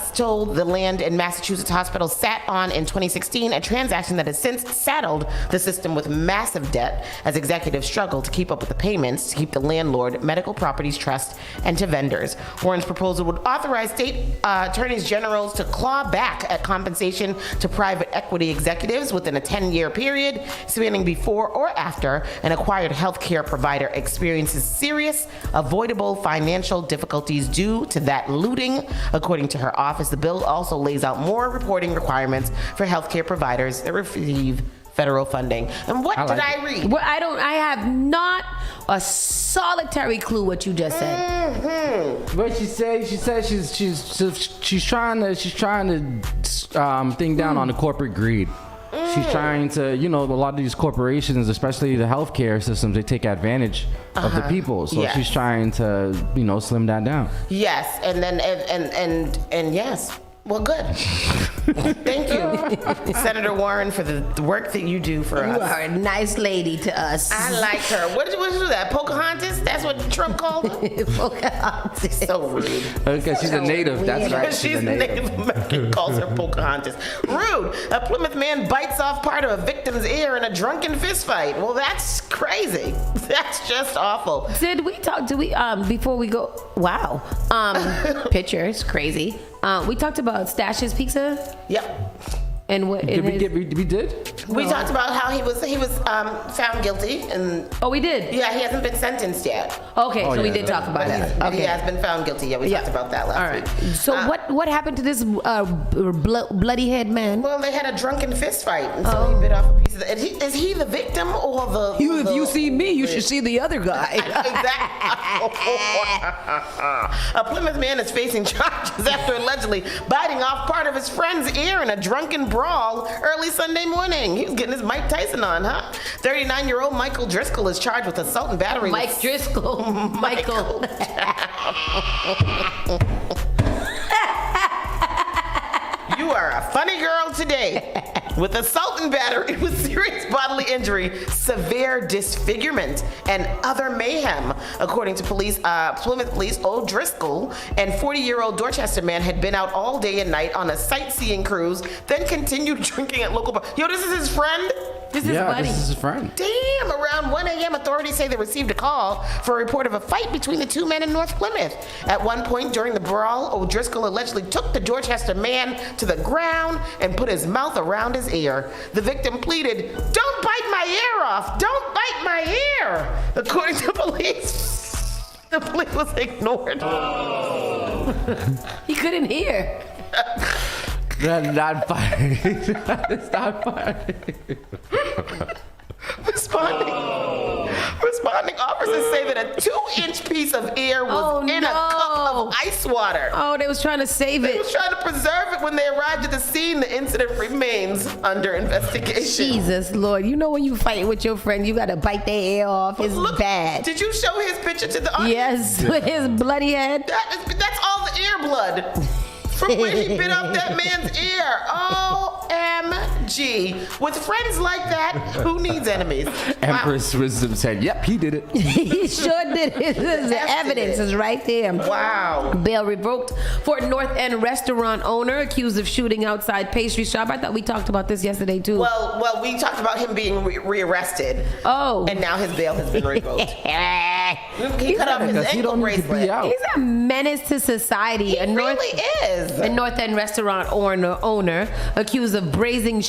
stole the land in Massachusetts hospitals sat on in 2016, a transaction that has since saddled the system with massive debt as executives struggle to keep up with the payments to keep the landlord, medical properties trust, and to vendors. Warren's proposal would authorize state attorneys generals to claw back at compensation to private equity executives within a 10-year period, spanning before or after an acquired healthcare provider experiences serious, avoidable financial difficulties due to that looting. According to her office, the bill also lays out more reporting requirements for healthcare providers that receive federal funding. And what did I read? Well, I have not a solitary clue what you just said. Mm-hmm. What she said she's trying to think down on the corporate greed. She's trying to, a lot of these corporations, especially the healthcare systems, they take advantage of the people. So she's trying to, slim that down. Yes, and then and yes. Well, good. Thank you, Senator Warren, for the work that you do for us. You are a nice lady to us. I like her. What did you do that? Pocahontas? That's what Trump called her? Pocahontas. So rude. Okay, she's a native. That's right. She's a Native American, calls her Pocahontas. Rude. A Plymouth man bites off part of a victim's ear in a drunken fistfight. Well, that's crazy. That's just awful. Did we before we go? Wow. Pictures, crazy. We talked about Stash's Pizza. Yep. And what? We did. We talked about how he was found guilty, and we did. Yeah, he hasn't been sentenced yet. Okay, so we did talk about that. Okay. He has been found guilty. Yeah, we talked about that last week. So what happened to this bloody head man? Well, they had a drunken fist fight, and so he bit off a piece of the. Is he the victim or the? If you see me, you should see the other guy. Exactly. A Plymouth man is facing charges after allegedly biting off part of his friend's ear in a drunken brawl early Sunday morning. He was getting his Mike Tyson on, huh? 39-year-old Michael Driscoll is charged with assault and battery. Mike Driscoll. Michael. You are a funny girl today. With assault and battery with serious bodily injury, severe disfigurement, and other mayhem. According to police, Plymouth Police, O'Driscoll and 40-year-old Dorchester man had been out all day and night on a sightseeing cruise, then continued drinking at local bars. Yo, this is his friend? This is buddy. This is his friend. Damn, around 1 a.m., authorities say they received a call for a report of a fight between the two men in North Plymouth. At one point during the brawl, O'Driscoll allegedly took the Dorchester man to the ground and put his mouth around his ear. The victim pleaded, "Don't bite my ear off! Don't bite my ear!" According to police, the plea was ignored. He couldn't hear. That's not funny. That's not funny. Responding officers say that a 2-inch piece of ear was in a cup of ice water. Oh, they was trying to save it. They was trying to preserve it when they arrived at the scene. The incident remains under investigation. Jesus, Lord. You know when you fight with your friend, you got to bite their ear off. It's bad. Did you show his picture to the audience? Yes, with his bloody head. That's all the ear blood. From where he bit off that man's ear. OMG. With friends like that, who needs enemies? Empress Wisdom said, yep, he did it. He sure did it. The evidence is right there. Wow. Bail revoked for North End restaurant owner accused of shooting outside pastry shop. I thought we talked about this yesterday, too. Well, we talked about him being rearrested. Oh. And now his bail has been revoked. He cut off his ankle bracelet. He's a menace to society. He really is. A North End restaurant owner accused of brazen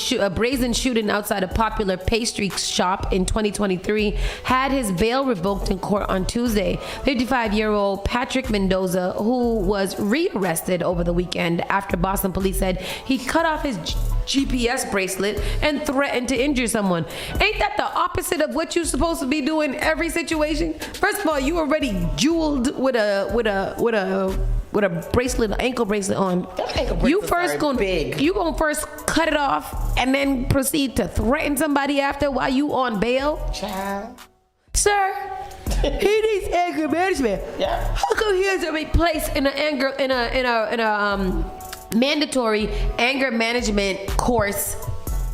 shooting outside a popular pastry shop in 2023 had his bail revoked in court on Tuesday. 55-year-old Patrick Mendoza, who was rearrested over the weekend after Boston police said he cut off his GPS bracelet and threatened to injure someone. Ain't that the opposite of what you're supposed to be doing in every situation? First of all, you already jeweled with a with a bracelet, ankle bracelet on. You first gonna first cut it off and then proceed to threaten somebody after while you on bail? Child. Sir, he needs anger management. Yeah. How come he hasn't been placed in a mandatory anger management course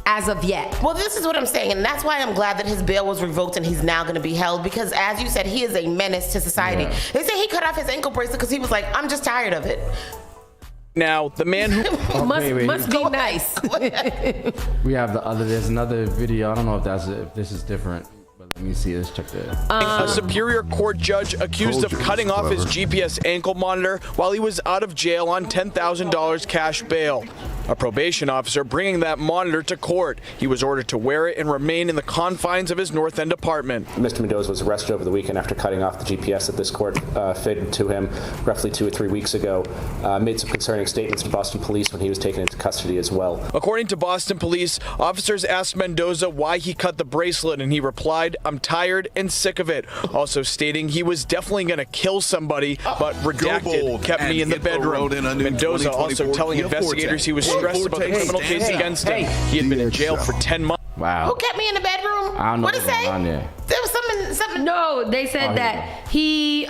as of yet? Well, this is what I'm saying, and that's why I'm glad that his bail was revoked and he's now going to be held, because as you said, he is a menace to society. Yeah. They say he cut off his ankle bracelet because he was like, I'm just tired of it. Now, the man who must be nice. We have there's another video. I don't know if this is different. Let me see. Let's check this. A Superior Court judge accused of cutting off his GPS ankle monitor while he was out of jail on $10,000 cash bail. A probation officer bringing that monitor to court. He was ordered to wear it and remain in the confines of his North End apartment. Mr. Mendoza was arrested over the weekend after cutting off the GPS that this court fitted to him roughly 2 or 3 weeks ago. Made some concerning statements to Boston police when he was taken into custody as well. According to Boston police, officers asked Mendoza why he cut the bracelet, and he replied, "I'm tired and sick of it," also stating he was definitely going to kill somebody, but redacted, kept me in the bedroom. Mendoza also telling investigators he was stressed about the criminal case against him. He had been in jail for 10 months. Wow. Who kept me in the bedroom? I don't know what did it say? There was something. No, they said that he.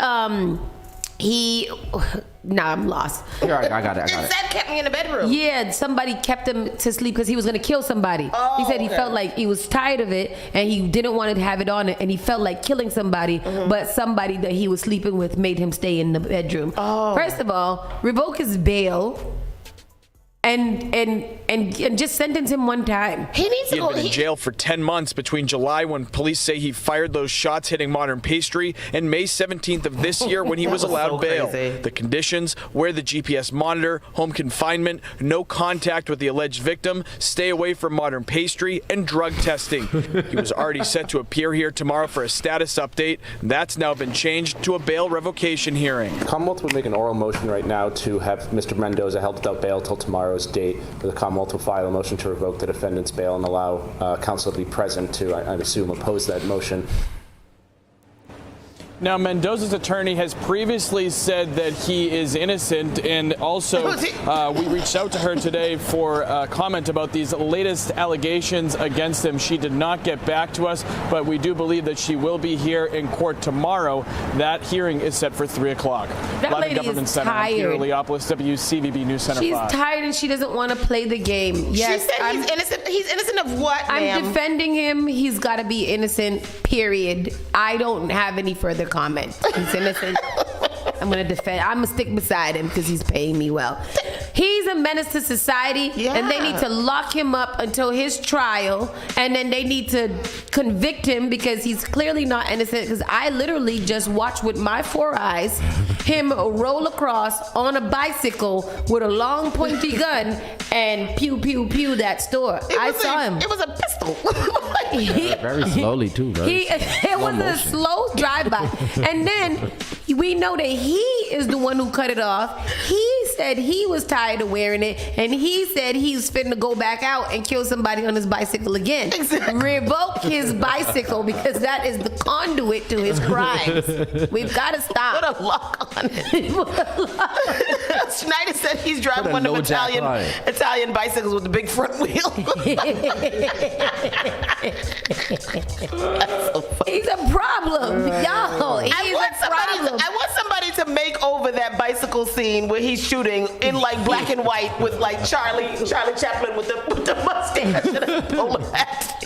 Nah, I'm lost. I got it. It said kept me in the bedroom. Yeah, somebody kept him to sleep because he was gonna kill somebody. He said he felt like he was tired of it and he didn't want to have it on it, and he felt like killing somebody, but somebody that he was sleeping with made him stay in the bedroom. First of all, revoke his bail. And just sentence him one time. He needs He had been in jail for 10 months between July, when police say he fired those shots hitting Modern Pastry, and May 17th of this year when he was allowed so bail. crazy. The conditions: wear the GPS monitor, home confinement, no contact with the alleged victim, stay away from Modern Pastry, and drug testing. He was already set to appear here tomorrow for a status update. That's now been changed to a bail revocation hearing. Commonwealth would make an oral motion right now to have Mr. Mendoza held without bail till tomorrow's date. The Commonwealth will file a motion to revoke the defendant's bail and allow counsel to be present to, I assume, oppose that motion. Now, Mendoza's attorney has previously said that he is innocent, and also we reached out to her today for comment about these latest allegations against him. She did not get back to us, but we do believe that she will be here in court tomorrow. That hearing is set for 3 o'clock. That Live lady in Government is Center. tired. Here, Leopolis, WCVB News Center She's 5. tired and she doesn't want to play the game. Yes, she said he's innocent. He's innocent of what, I'm ma'am? defending him. He's got to be innocent, period. I don't have any further comment. He's innocent. I'm going to stick beside him because he's paying me well. He's a menace to society, and they need to lock him up until his trial, and then they need to convict him because he's clearly not innocent, because I literally just watched with my 4 eyes him roll across on a bicycle with a long pointy gun and pew, pew, pew that store. I saw him. It was a pistol. Very slowly, too. It was a slow drive-by. And then we know that he is the one who cut it off. He said he was tired of wearing it, and he said he's finna go back out and kill somebody on his bicycle again. Revoke his bicycle, because that is the conduit to his crimes. We've got to stop. Put a lock on it. Schneider said he's driving one of them Italian bicycles with the big front wheel. He's a problem, y'all. He's a problem. I want somebody to make over that bicycle scene where he's shooting in like black and white with like Charlie Chaplin with the mustache and a polo hat.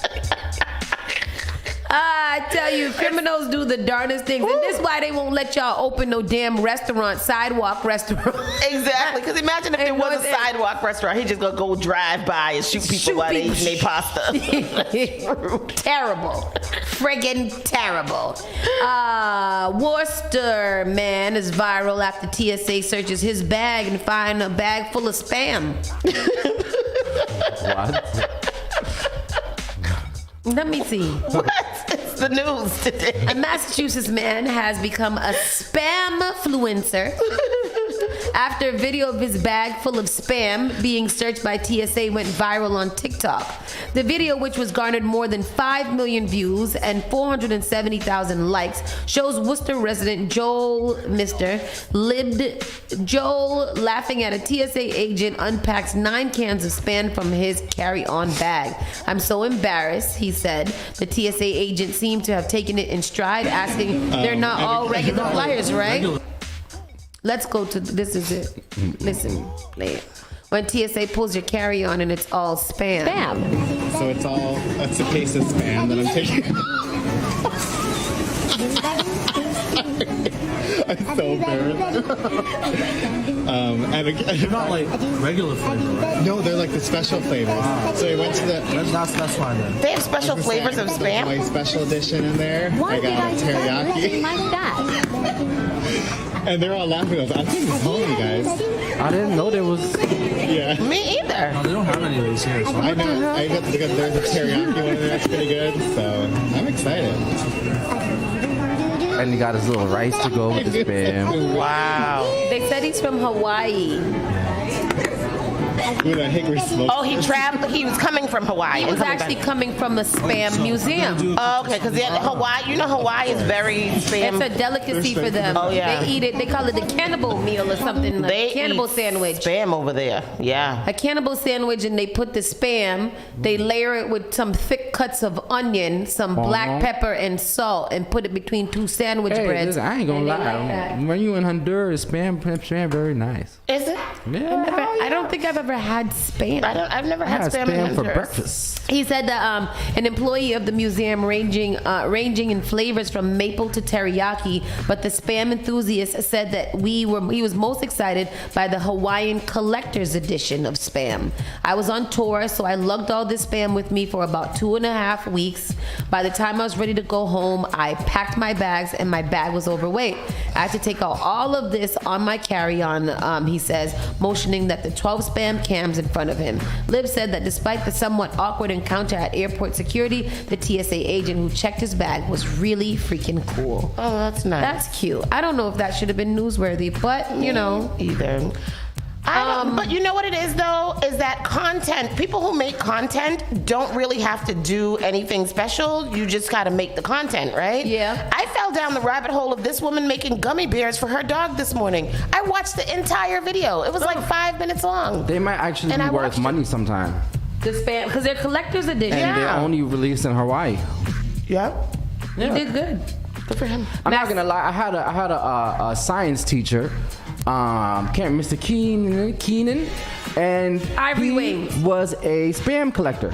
I tell you, criminals do the darndest things. And this is why they won't let y'all open no damn sidewalk restaurant. Exactly, because imagine if there was a sidewalk restaurant, he's just going to go drive by and shoot people while they eating their pasta. Terrible. Friggin' terrible. Worcester man is viral after TSA searches his bag and find a bag full of spam. What? Let me see. What? It's the news today. A Massachusetts man has become a spam-fluencer after a video of his bag full of spam being searched by TSA went viral on TikTok. The video, which was garnered more than 5 million views and 470,000 likes, shows Worcester resident Joel laughing at a TSA agent unpacks 9 cans of spam from his carry-on bag. "I'm so embarrassed," he said. The TSA agent seemed to have taken it in stride, asking, "They're not all regular flyers, right?" Let's go to, this is it. Listen, play it. When TSA pulls your carry-on and it's all spam. So it's a case of spam that I'm taking. I'm so embarrassed. They're not like regular flavors, right? No, they're like the special flavors. So I went to the... That's fine then. They have special flavors of spam? My special edition in there. I got a teriyaki. And they're all laughing at us. I'm taking this home, you guys. I didn't know there was... Yeah. Me either. No, they don't have any of these here. So I know. There's a teriyaki one in there that's pretty good. So I'm excited. And he got his little rice to go with the spam. Wow. They said he's from Hawaii. With a hickory smoke. Oh, he traveled. He was coming from Hawaii. He was actually coming from a spam museum. Oh, okay, because Hawaii, Hawaii is very spam. It's a delicacy for them. Oh, yeah. They eat it. They call it the cannibal meal or something. They cannibal sandwich. Spam over there. Yeah. A cannibal sandwich, and they put the spam. They layer it with some thick cuts of onion, some black pepper, and salt, and put it between 2 sandwich breads. Listen, I ain't gonna lie. When you in Honduras, spam very nice. Is it? Yeah. I don't think I've ever had spam. I've never had spam in for Honduras. breakfast. He said that an employee of the museum ranging in flavors from maple to teriyaki, but the spam enthusiast said that he was most excited by the Hawaiian collector's edition of spam. "I was on tour, so I lugged all this spam with me for about 2.5 weeks. By the time I was ready to go home, I packed my bags and my bag was overweight. I had to take out all of this on my carry-on," he says, motioning that the 12 spam cans in front of him. Lib said that despite the somewhat awkward encounter at airport security, the TSA agent who checked his bag was really freaking cool. Oh, that's nice. That's cute. I don't know if that should have been newsworthy, but either. But you know what it is, though, is that content, people who make content don't really have to do anything special. You just got to make the content, right? Yeah. I fell down the rabbit hole of this woman making gummy bears for her dog this morning. I watched the entire video. It was like 5 minutes long. They might actually be worth money sometime. The spam, because they're collector's edition. And they're only released in Hawaii. Yeah. He did good. Good for him. I'm not gonna lie. I had a science teacher, Mr. Keenan, and he was a spam collector.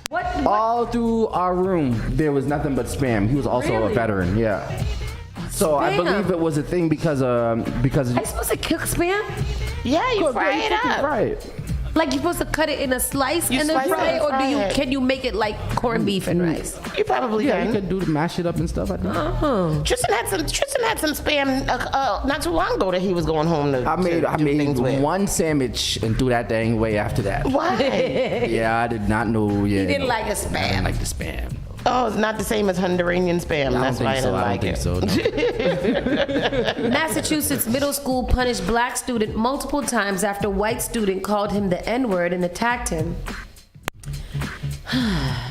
What? All through our room, there was nothing but spam. He was also a veteran. Yeah. So I believe it was a thing because Are you supposed to cook spam? Yeah, you fry it up. Right. Like you're supposed to cut it in a slice and then fry it, or can you make it like corned beef and rice? You probably can. You could mash it up and stuff. I think. Tristan had some spam not too long ago that he was going home to. I made one sandwich and threw that thing away after that. Why? Yeah, I did not know. Yeah, He didn't like the spam. I didn't like the spam. Oh, it's not the same as Honduran spam. That's why I didn't like it. Massachusetts middle school punished black student multiple times after white student called him the N-word and attacked him.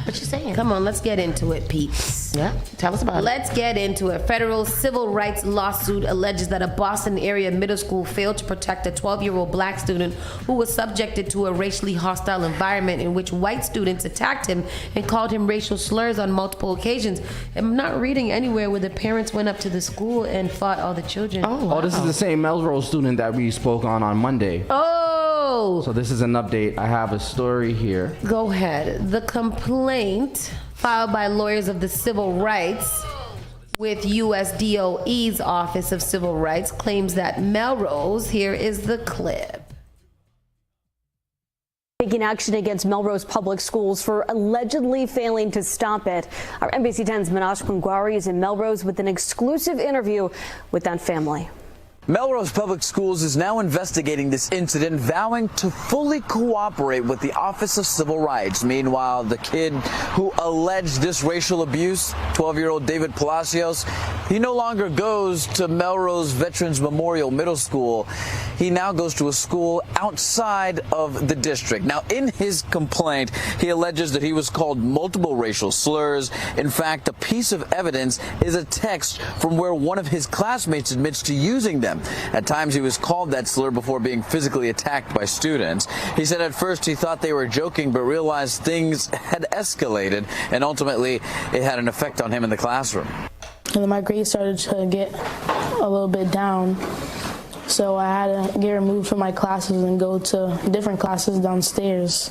What you saying? Come on, let's get into it, peeps. Yeah, tell us about it. Let's get into it. Federal civil rights lawsuit alleges that a Boston area middle school failed to protect a 12-year-old black student who was subjected to a racially hostile environment in which white students attacked him and called him racial slurs on multiple occasions. I'm not reading anywhere where the parents went up to the school and fought all the children. Oh, this is the same Melrose student that we spoke on Monday. Oh! So this is an update. I have a story here. Go ahead. The complaint filed by lawyers of the civil rights with USDOE's Office of Civil Rights claims that Melrose, here is the clip. Taking action against Melrose Public Schools for allegedly failing to stop it. Our NBC 10's Manash Pungwari is in Melrose with an exclusive interview with that family. Melrose Public Schools is now investigating this incident, vowing to fully cooperate with the Office of Civil Rights. Meanwhile, the kid who alleged this racial abuse, 12-year-old David Palacios, he no longer goes to Melrose Veterans Memorial Middle School. He now goes to a school outside of the district. Now, in his complaint, he alleges that he was called multiple racial slurs. In fact, a piece of evidence is a text from where one of his classmates admits to using them. At times, he was called that slur before being physically attacked by students. He said at first he thought they were joking, but realized things had escalated, and ultimately it had an effect on him in the classroom. And then my grades started to get a little bit down, so I had to get removed from my classes and go to different classes downstairs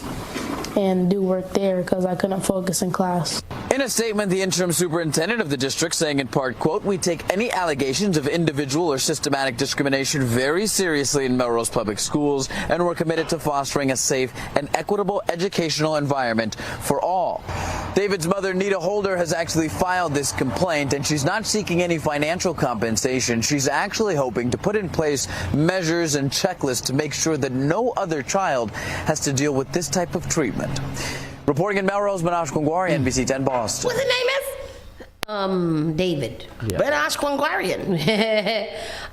and do work there because I couldn't focus in class. In a statement, the interim superintendent of the district saying in part, quote, "We take any allegations of individual or systematic discrimination very seriously in Melrose Public Schools, and we're committed to fostering a safe and equitable educational environment for all." David's mother, Nita Holder, has actually filed this complaint, and she's not seeking any financial compensation. She's actually hoping to put in place measures and checklists to make sure that no other child has to deal with this type of treatment. Reporting in Melrose, Manoj Kongwari, NBC 10 Boston. What the name is? David. Benash Kwangwarian.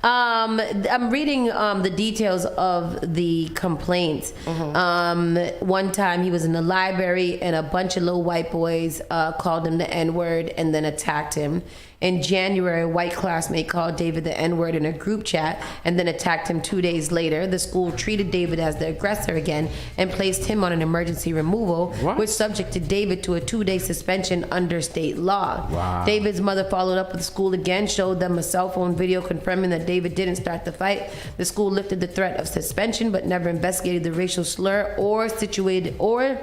I'm reading the details of the complaints. One time he was in the library and a bunch of little white boys called him the N-word and then attacked him. In January, a white classmate called David the N-word in a group chat and then attacked him 2 days later. The school treated David as the aggressor again and placed him on an emergency removal, which subjected David to a 2-day suspension under state law. Wow. David's mother followed up with the school again, showed them a cell phone video confirming that David didn't start the fight. The school lifted the threat of suspension but never investigated the racial slur or situated or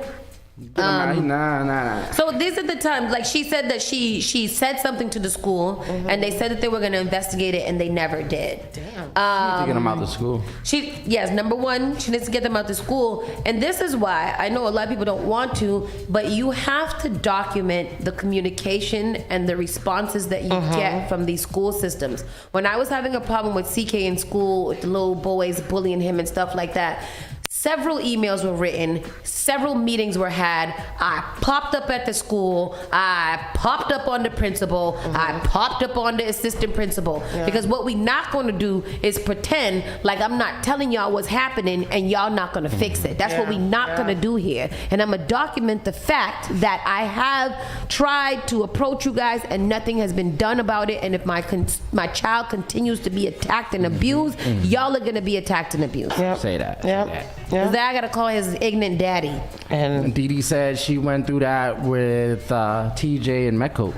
So these are the times, like she said that she said something to the school, and they said that they were going to investigate it, and they never did. To get them out of school. Yes, number one, she needs to get them out of school, and this is why I know a lot of people don't want to, but you have to document the communication and the responses that you get from these school systems. When I was having a problem with CK in school, with the little boys bullying him and stuff like that, several emails were written, several meetings were had. I popped up at the school, I popped up on the principal, I popped up on the assistant principal. Because what we not gonna do is pretend like I'm not telling y'all what's happening and y'all not gonna fix it. That's what we not gonna do here. And I'm gonna document the fact that I have tried to approach you guys and nothing has been done about it. And if my child continues to be attacked and abused, y'all are gonna be attacked and abused. Say that. Say that. Because I gotta call his ignorant daddy. And Dee Dee said she went through that with TJ and Metco.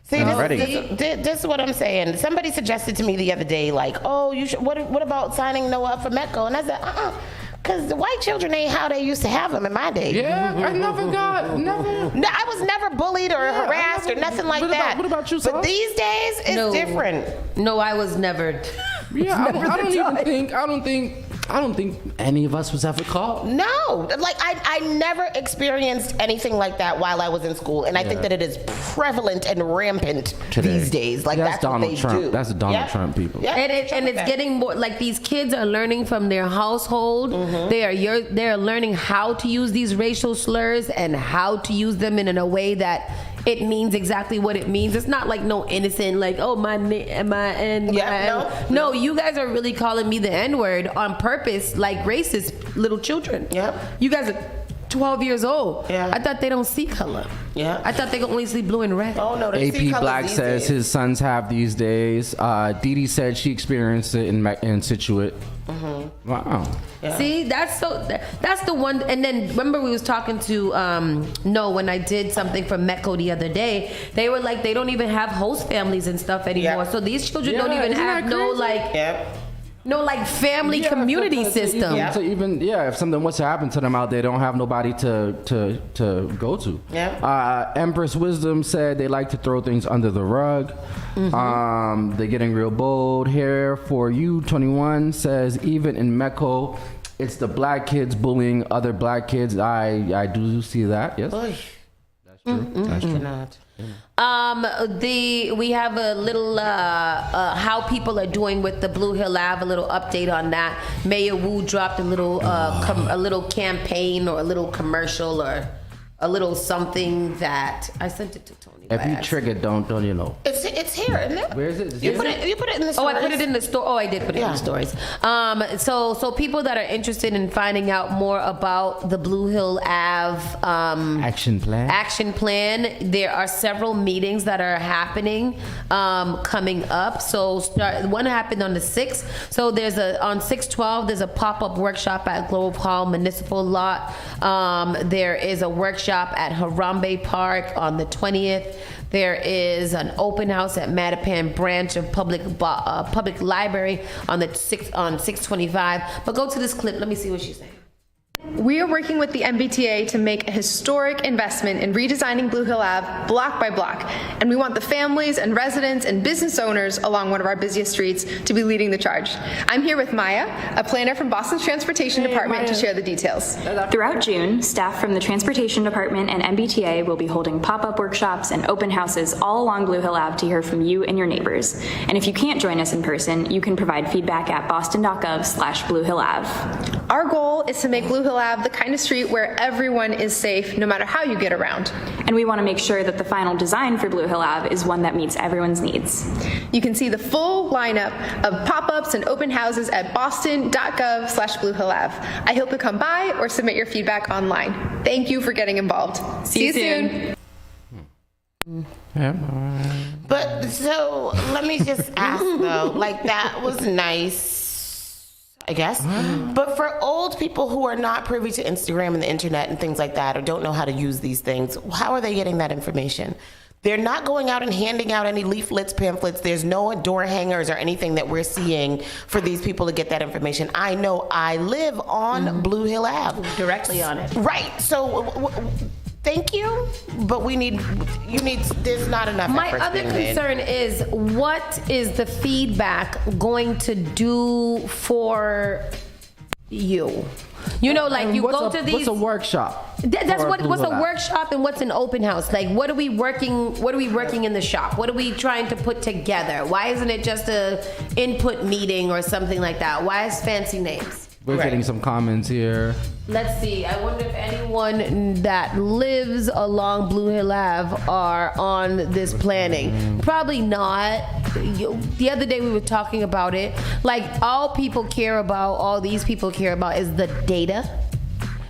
See, this is what I'm saying. Somebody suggested to me the other day, like, oh, you should. What about signing Noah up for Metco? And I said, because the white children ain't how they used to have them in my day. Yeah, I never got, No, I was never bullied or harassed or nothing like that. What about you, But these days, it's different. No, I was never. Yeah, I don't think any of us was ever called. No, like I never experienced anything like that while I was in school, and I think that it is prevalent and rampant these days. Like that's Donald what they Trump. do. That's the Donald Trump people. Yeah. And it's getting more like these kids are learning from their household. They're learning how to use these racial slurs and how to use them in a way that it means exactly what it means. It's not like no innocent, like, oh, no, you guys are really calling me the N-word on purpose, like racist little children. You guys are 12 years old. I thought they don't see color. I thought they could only see blue and red. Oh no, they see AP colors Black these says days. his sons have these days. Dee Dee said she experienced it in Situate. Wow. See, that's the one. And then remember we was talking to when I did something for Metco the other day, they were like they don't even have host families and stuff anymore. So these children don't even have no family community system. So even if something was to happen to them out there, they don't have nobody to go to. Empress Wisdom said they like to throw things under the rug. They're getting real bold here. For you, 21 says even in Metco, it's the black kids bullying other black kids. I do see that. Yes. That's true. Cannot. We have a little how people are doing with the Blue Hill Ave. A little update on that. Mayor Wu dropped a little campaign or a little commercial or a little something that I sent it to Tony. If you trigger, don't you know? It's here, isn't it? Where is it? You put it in the stories. Oh, I put it in the store. Oh, I did put it in the stories. So people that are interested in finding out more about the Blue Hill Ave action plan. There are several meetings that are happening coming up. So one happened on the 6th. So there's on 6/12 there's a pop-up workshop at Globe Hall Municipal Lot. There is a workshop at Harambe Park on the 20th. There is an open house at Mattapan branch of public library on 6/25. But go to this clip. Let me see what she's saying. We are working with the MBTA to make a historic investment in redesigning Blue Hill Ave block by block, and we want the families and residents and business owners along one of our busiest streets to be leading the charge. I'm here with Maya, a planner from Boston's Transportation Department, to share the details. Throughout June, staff from the Transportation Department and MBTA will be holding pop-up workshops and open houses all along Blue Hill Ave to hear from you and your neighbors. And if you can't join us in person, you can provide feedback at boston.gov/Blue Hill Ave. Our goal is to make Blue Hill Ave the kind of street where everyone is safe no matter how you get around. And we want to make sure that the final design for Blue Hill Ave is one that meets everyone's needs. You can see the full lineup of pop-ups and open houses at boston.gov/Blue Hill Ave. I hope you come by or submit your feedback online. Thank you for getting involved. See you soon. But so let me just ask though, like that was nice, I guess. But for old people who are not privy to Instagram and the internet and things like that, or don't know how to use these things, how are they getting that information? They're not going out and handing out any leaflets, pamphlets. There's no door hangers or anything that we're seeing for these people to get that information. I know I live on Blue Hill Ave. Directly on it. Right. So thank you, but there's not enough. My other concern is, what is the feedback going to do for you? You know, like you go to these. What's a workshop? That's what's a workshop and what's an open house? Like, what are we working in the shop? What are we trying to put together? Why isn't it just a input meeting or something like that? Why is fancy names? We're getting some comments here. Let's see. I wonder if anyone that lives along Blue Hill Ave are on this planning. Probably not. The other day we were talking about it. Like, all these people care about is the data.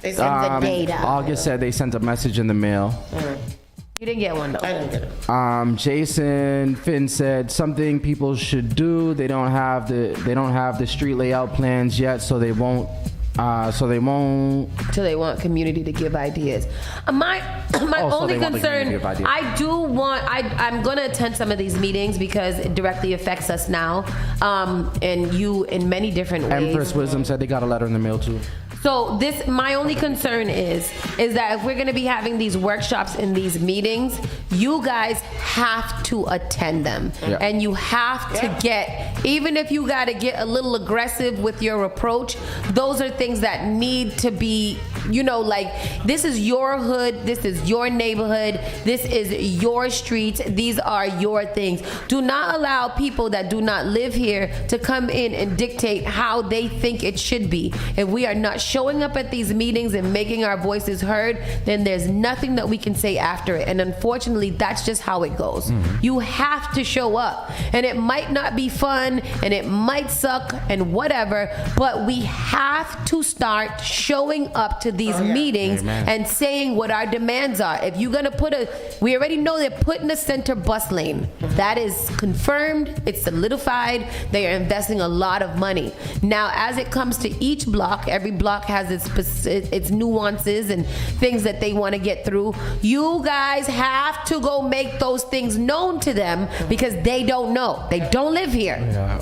They sent the data. August said they sent a message in the mail. You didn't get one though. I didn't get it. Jason Finn said something people should do. They don't have the street layout plans yet, so they won't. Till they want community to give ideas. My only concern, I'm going to attend some of these meetings because it directly affects us now, and you in many different ways. Empress Wisdom said they got a letter in the mail too. So my only concern is that if we're going to be having these workshops and these meetings, you guys have to attend them. Yeah. And you have to get, even if you got to get a little aggressive with your approach, those are things that need to be, like, this is your hood, this is your neighborhood, this is your streets, these are your things. Do not allow people that do not live here to come in and dictate how they think it should be. If we are not showing up at these meetings and making our voices heard, then there's nothing that we can say after it. And unfortunately, that's just how it goes. You have to show up. And it might not be fun and it might suck and whatever, but we have to start showing up to these meetings and saying what our demands are. If you're going to we already know they're putting a center bus lane. That is confirmed. It's solidified. They are investing a lot of money. Now, as it comes to each block, every block has its nuances and things that they want to get through. You guys have to go make those things known to them because they don't know. They don't live here.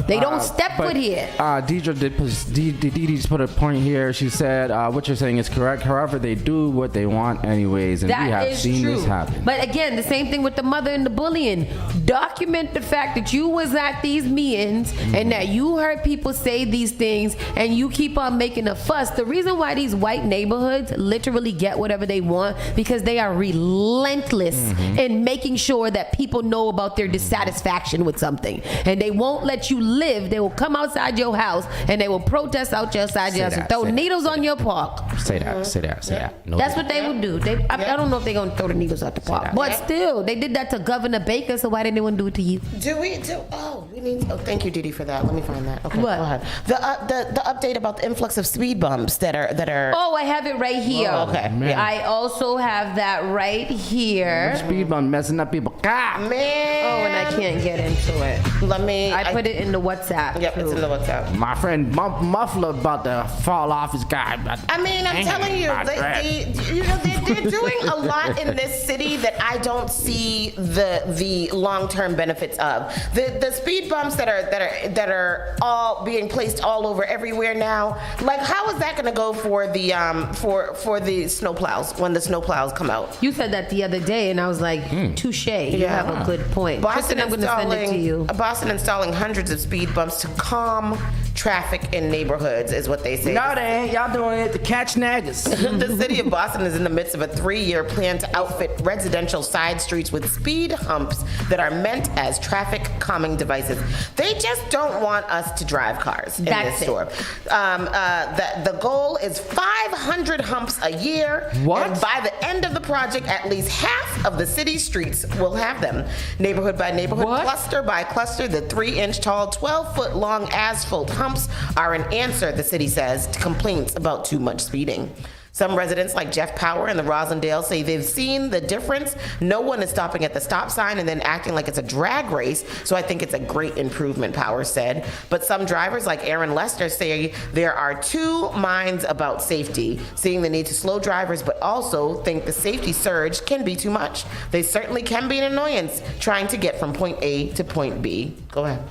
They don't step foot here. Deidre just put a point here. She said, what you're saying is correct. However, they do what they want anyways, and we That have is seen true. this happen. But again, the same thing with the mother and the bullying. Document the fact that you was at these meetings and that you heard people say these things and you keep on making a fuss. The reason why these white neighborhoods literally get whatever they want because they are relentless in making sure that people know about their dissatisfaction with something. And they won't let you live. They will come outside your house and they will protest outside your house and throw needles on your park. Say that. No, That's what they would do. I don't know if they're going to throw the needles out the park. But still, they did that to Governor Baker, so why didn't anyone do it to you? Thank you, Didi, for that. Let me find that. Okay, What? go ahead. The update about the influx of speed bumps that are. Oh, I have it right here. Oh, okay. Man. I also have that right here. Speed bump messing up people. God. Man. Oh, and I can't get into it. I put it in the WhatsApp. Yep, it's in the WhatsApp. My friend Muffler about to fall off his guy. I mean, I'm telling you, they're doing a lot in this city that I don't see the long-term benefits of. The speed bumps that are all being placed all over everywhere now. Like, how is that going to go for the for the snowplows when the snowplows come out? You said that the other day, and I was like, touche. You have a good point. Kristen, I'm going to send it to you. Boston installing hundreds of speed bumps to calm traffic in neighborhoods is what they say. No, they ain't. Y'all doing it to catch naggers. The city of Boston is in the midst of a 3-year plan to outfit residential side streets with speed humps that are meant as traffic calming devices. They just don't want us to drive cars in this store. The goal is 500 humps a year. What? And by the end of the project, at least half of the city's streets will have them. Neighborhood by neighborhood, cluster by cluster, the 3-inch tall, 12-foot-long asphalt humps are an answer, the city says, to complaints about too much speeding. Some residents like Jeff Power in the Rosendale say they've seen the difference. No one is stopping at the stop sign and then acting like it's a drag race, so I think it's a great improvement, Power said. But some drivers like Aaron Lester say there are two minds about safety, seeing the need to slow drivers but also think the safety surge can be too much. They certainly can be an annoyance trying to get from point A to point B. Go ahead.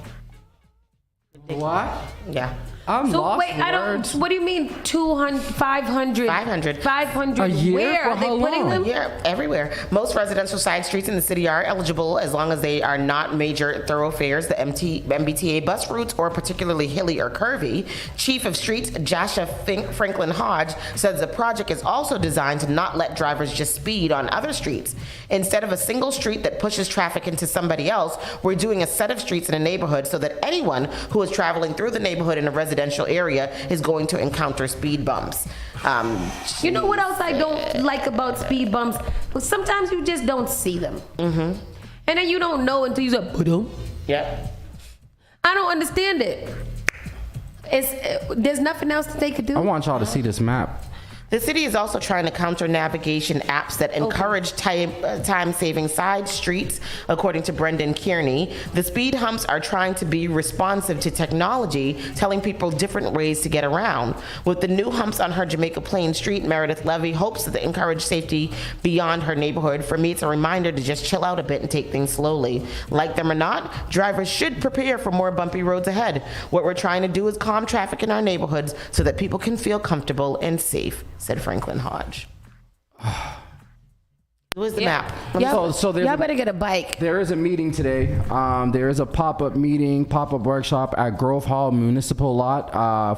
What? Yeah. I'm So lost wait, I don't. What do you mean 200, 500? 500. 500. A year? Where For are they how putting long? them? Yeah, everywhere. Most residential side streets in the city are eligible as long as they are not major thoroughfares, the MBTA bus routes, or particularly hilly or curvy. Chief of Streets, Joshua Franklin Hodge, says the project is also designed to not let drivers just speed on other streets. Instead of a single street that pushes traffic into somebody else, we're doing a set of streets in a neighborhood so that anyone who is traveling through the neighborhood in a residential area is going to encounter speed bumps. You know what else I don't like about speed bumps? Well, sometimes you just don't see them. And then you don't know until you say, boom. Yep. I don't understand it. There's nothing else that they could do. I want y'all to see this map. The city is also trying to counter navigation apps that encourage time-saving side streets, according to Brendan Kearney. The speed humps are trying to be responsive to technology, telling people different ways to get around. With the new humps on her Jamaica Plain Street, Meredith Levy hopes that they encourage safety beyond her neighborhood. For me, it's a reminder to just chill out a bit and take things slowly. Like them or not, drivers should prepare for more bumpy roads ahead. What we're trying to do is calm traffic in our neighborhoods so that people can feel comfortable and safe, said Franklin Hodge. Where's the map? So Y'all better get a bike. There is a meeting today. There is a pop-up meeting, pop-up workshop at Grove Hall Municipal Lot,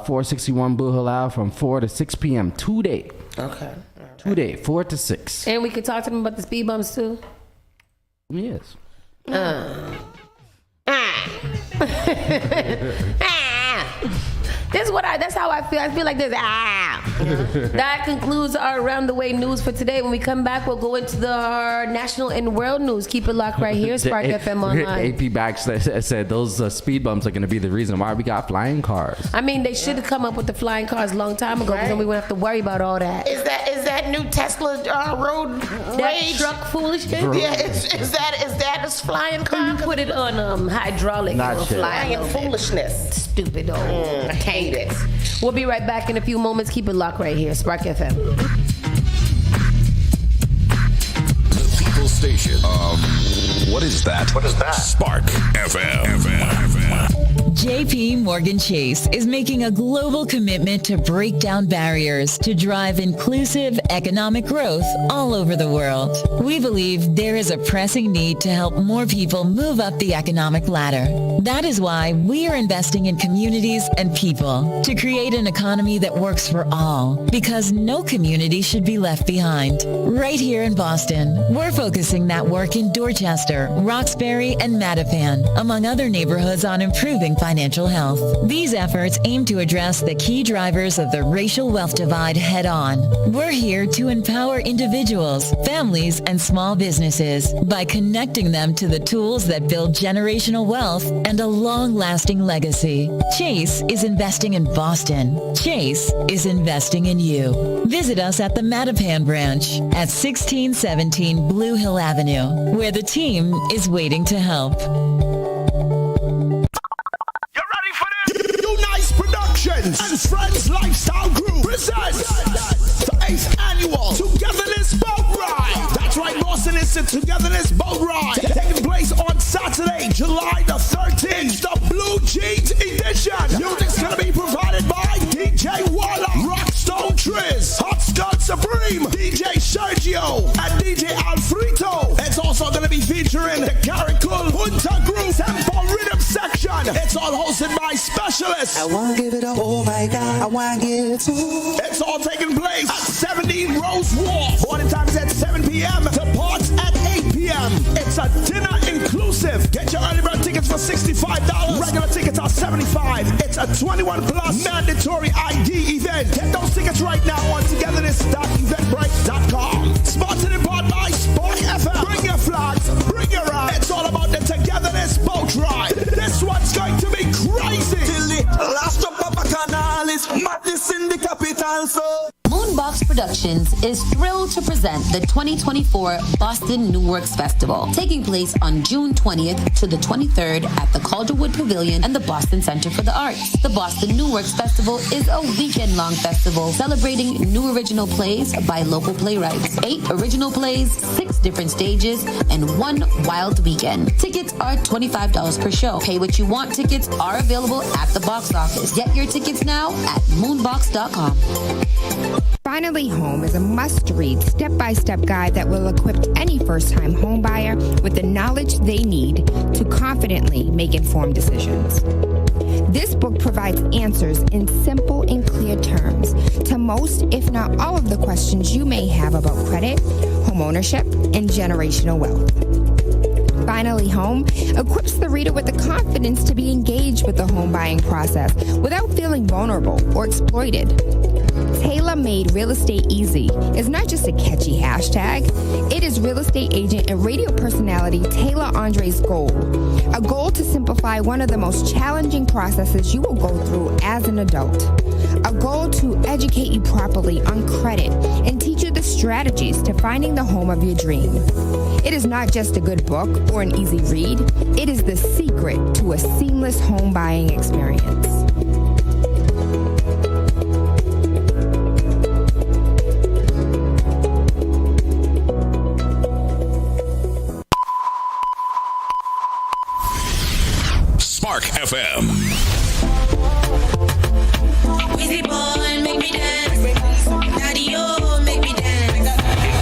461 Blue Hill Ave from 4 to 6 p.m. today. Okay. Today, 4 to 6. And we could talk to them about the speed bumps too. Yes. That's how I feel. I feel like there's That concludes our Around the Way news for today. When we come back, we'll go into the national and world news. Keep it locked right here, Spark FM Online. AP Back said those speed bumps are going to be the reason why we got flying cars. I mean, they should have come up with the flying cars a long time ago, because then we wouldn't have to worry about all that. Is that new Tesla road rage? Truck foolishness? Yeah, is that a flying car? You put it on hydraulic. Not it'll shit. fly Flying foolishness. Stupid old. I hate it. We'll be right back in a few moments. Keep it locked right here, Spark FM. The People Station. What is that? What is that? Spark FM. JP Morgan Chase is making a global commitment to break down barriers to drive inclusive economic growth all over the world. We believe there is a pressing need to help more people move up the economic ladder. That is why we are investing in communities and people to create an economy that works for all, because no community should be left behind. Right here in Boston, we're focusing that work in Dorchester, Roxbury, and Mattapan, among other neighborhoods, on improving financial health. These efforts aim to address the key drivers of the racial wealth divide head-on. We're here to empower individuals, families, and small businesses by connecting them to the tools that build generational wealth and a long-lasting legacy. Chase is investing in Boston. Chase is investing in you. Visit us at the Mattapan branch at 1617 Blue Hill Avenue, where the team is waiting to help. Nice Productions and Friends Lifestyle Group presents the 8th annual Togetherness Boat Ride. That's right, Boston is the Togetherness Boat Ride, taking place on Saturday, July the 13th. It's the Blue Jeans edition. Music's gonna be provided by DJ Walla, Rockstone Triz, Hot Skirt Supreme, DJ Sergio, and DJ Alfredo. It's also gonna be featuring the Caracol Punta Group Tempo Rhythm section. It's all hosted by Specialists. I wanna give it up, oh my God, I wanna give it to. It's all taking place at 17 Rose Wharf. Boarding times at 7 p.m. Departs at 8 p.m. It's a dinner inclusive. Get your early bird tickets for $65. Regular tickets are $75. It's a 21 plus mandatory ID event. Get those tickets right now on togetherness.eventbrite.com. Sponsored in part by Spark FM. Bring your flags, bring your ride. It's all about the Togetherness Boat Ride. This one's going to be crazy. Till the last drop of a canal is madness in the capital, so. Moonbox Productions is thrilled to present the 2024 Boston New Works Festival, taking place on June 20th to the 23rd at the Calderwood Pavilion and the Boston Center for the Arts. The Boston New Works Festival is a weekend-long festival celebrating new original plays by local playwrights. 8 original plays, 6 different stages, and 1 wild weekend. Tickets are $25 per show. Pay what you want tickets are available at the box office. Get your tickets now at moonbox.com. Finally Home is a must-read step-by-step guide that will equip any first-time home buyer with the knowledge they need to confidently make informed decisions. This book provides answers in simple and clear terms to most, if not all, of the questions you may have about credit, home ownership, and generational wealth. Finally Home equips the reader with the confidence to be engaged with the home buying process without feeling vulnerable or exploited. Tailor-made Real Estate Easy is not just a catchy hashtag. It is real estate agent and radio personality Taylor Andre's goal. A goal to simplify one of the most challenging processes you will go through as an adult. A goal to educate you properly on credit and teach you the strategies to finding the home of your dream. It is not just a good book or an easy read. It is the secret to a seamless home buying experience. Spark FM. Weezy boy, make me dance. Daddy, oh, make me dance.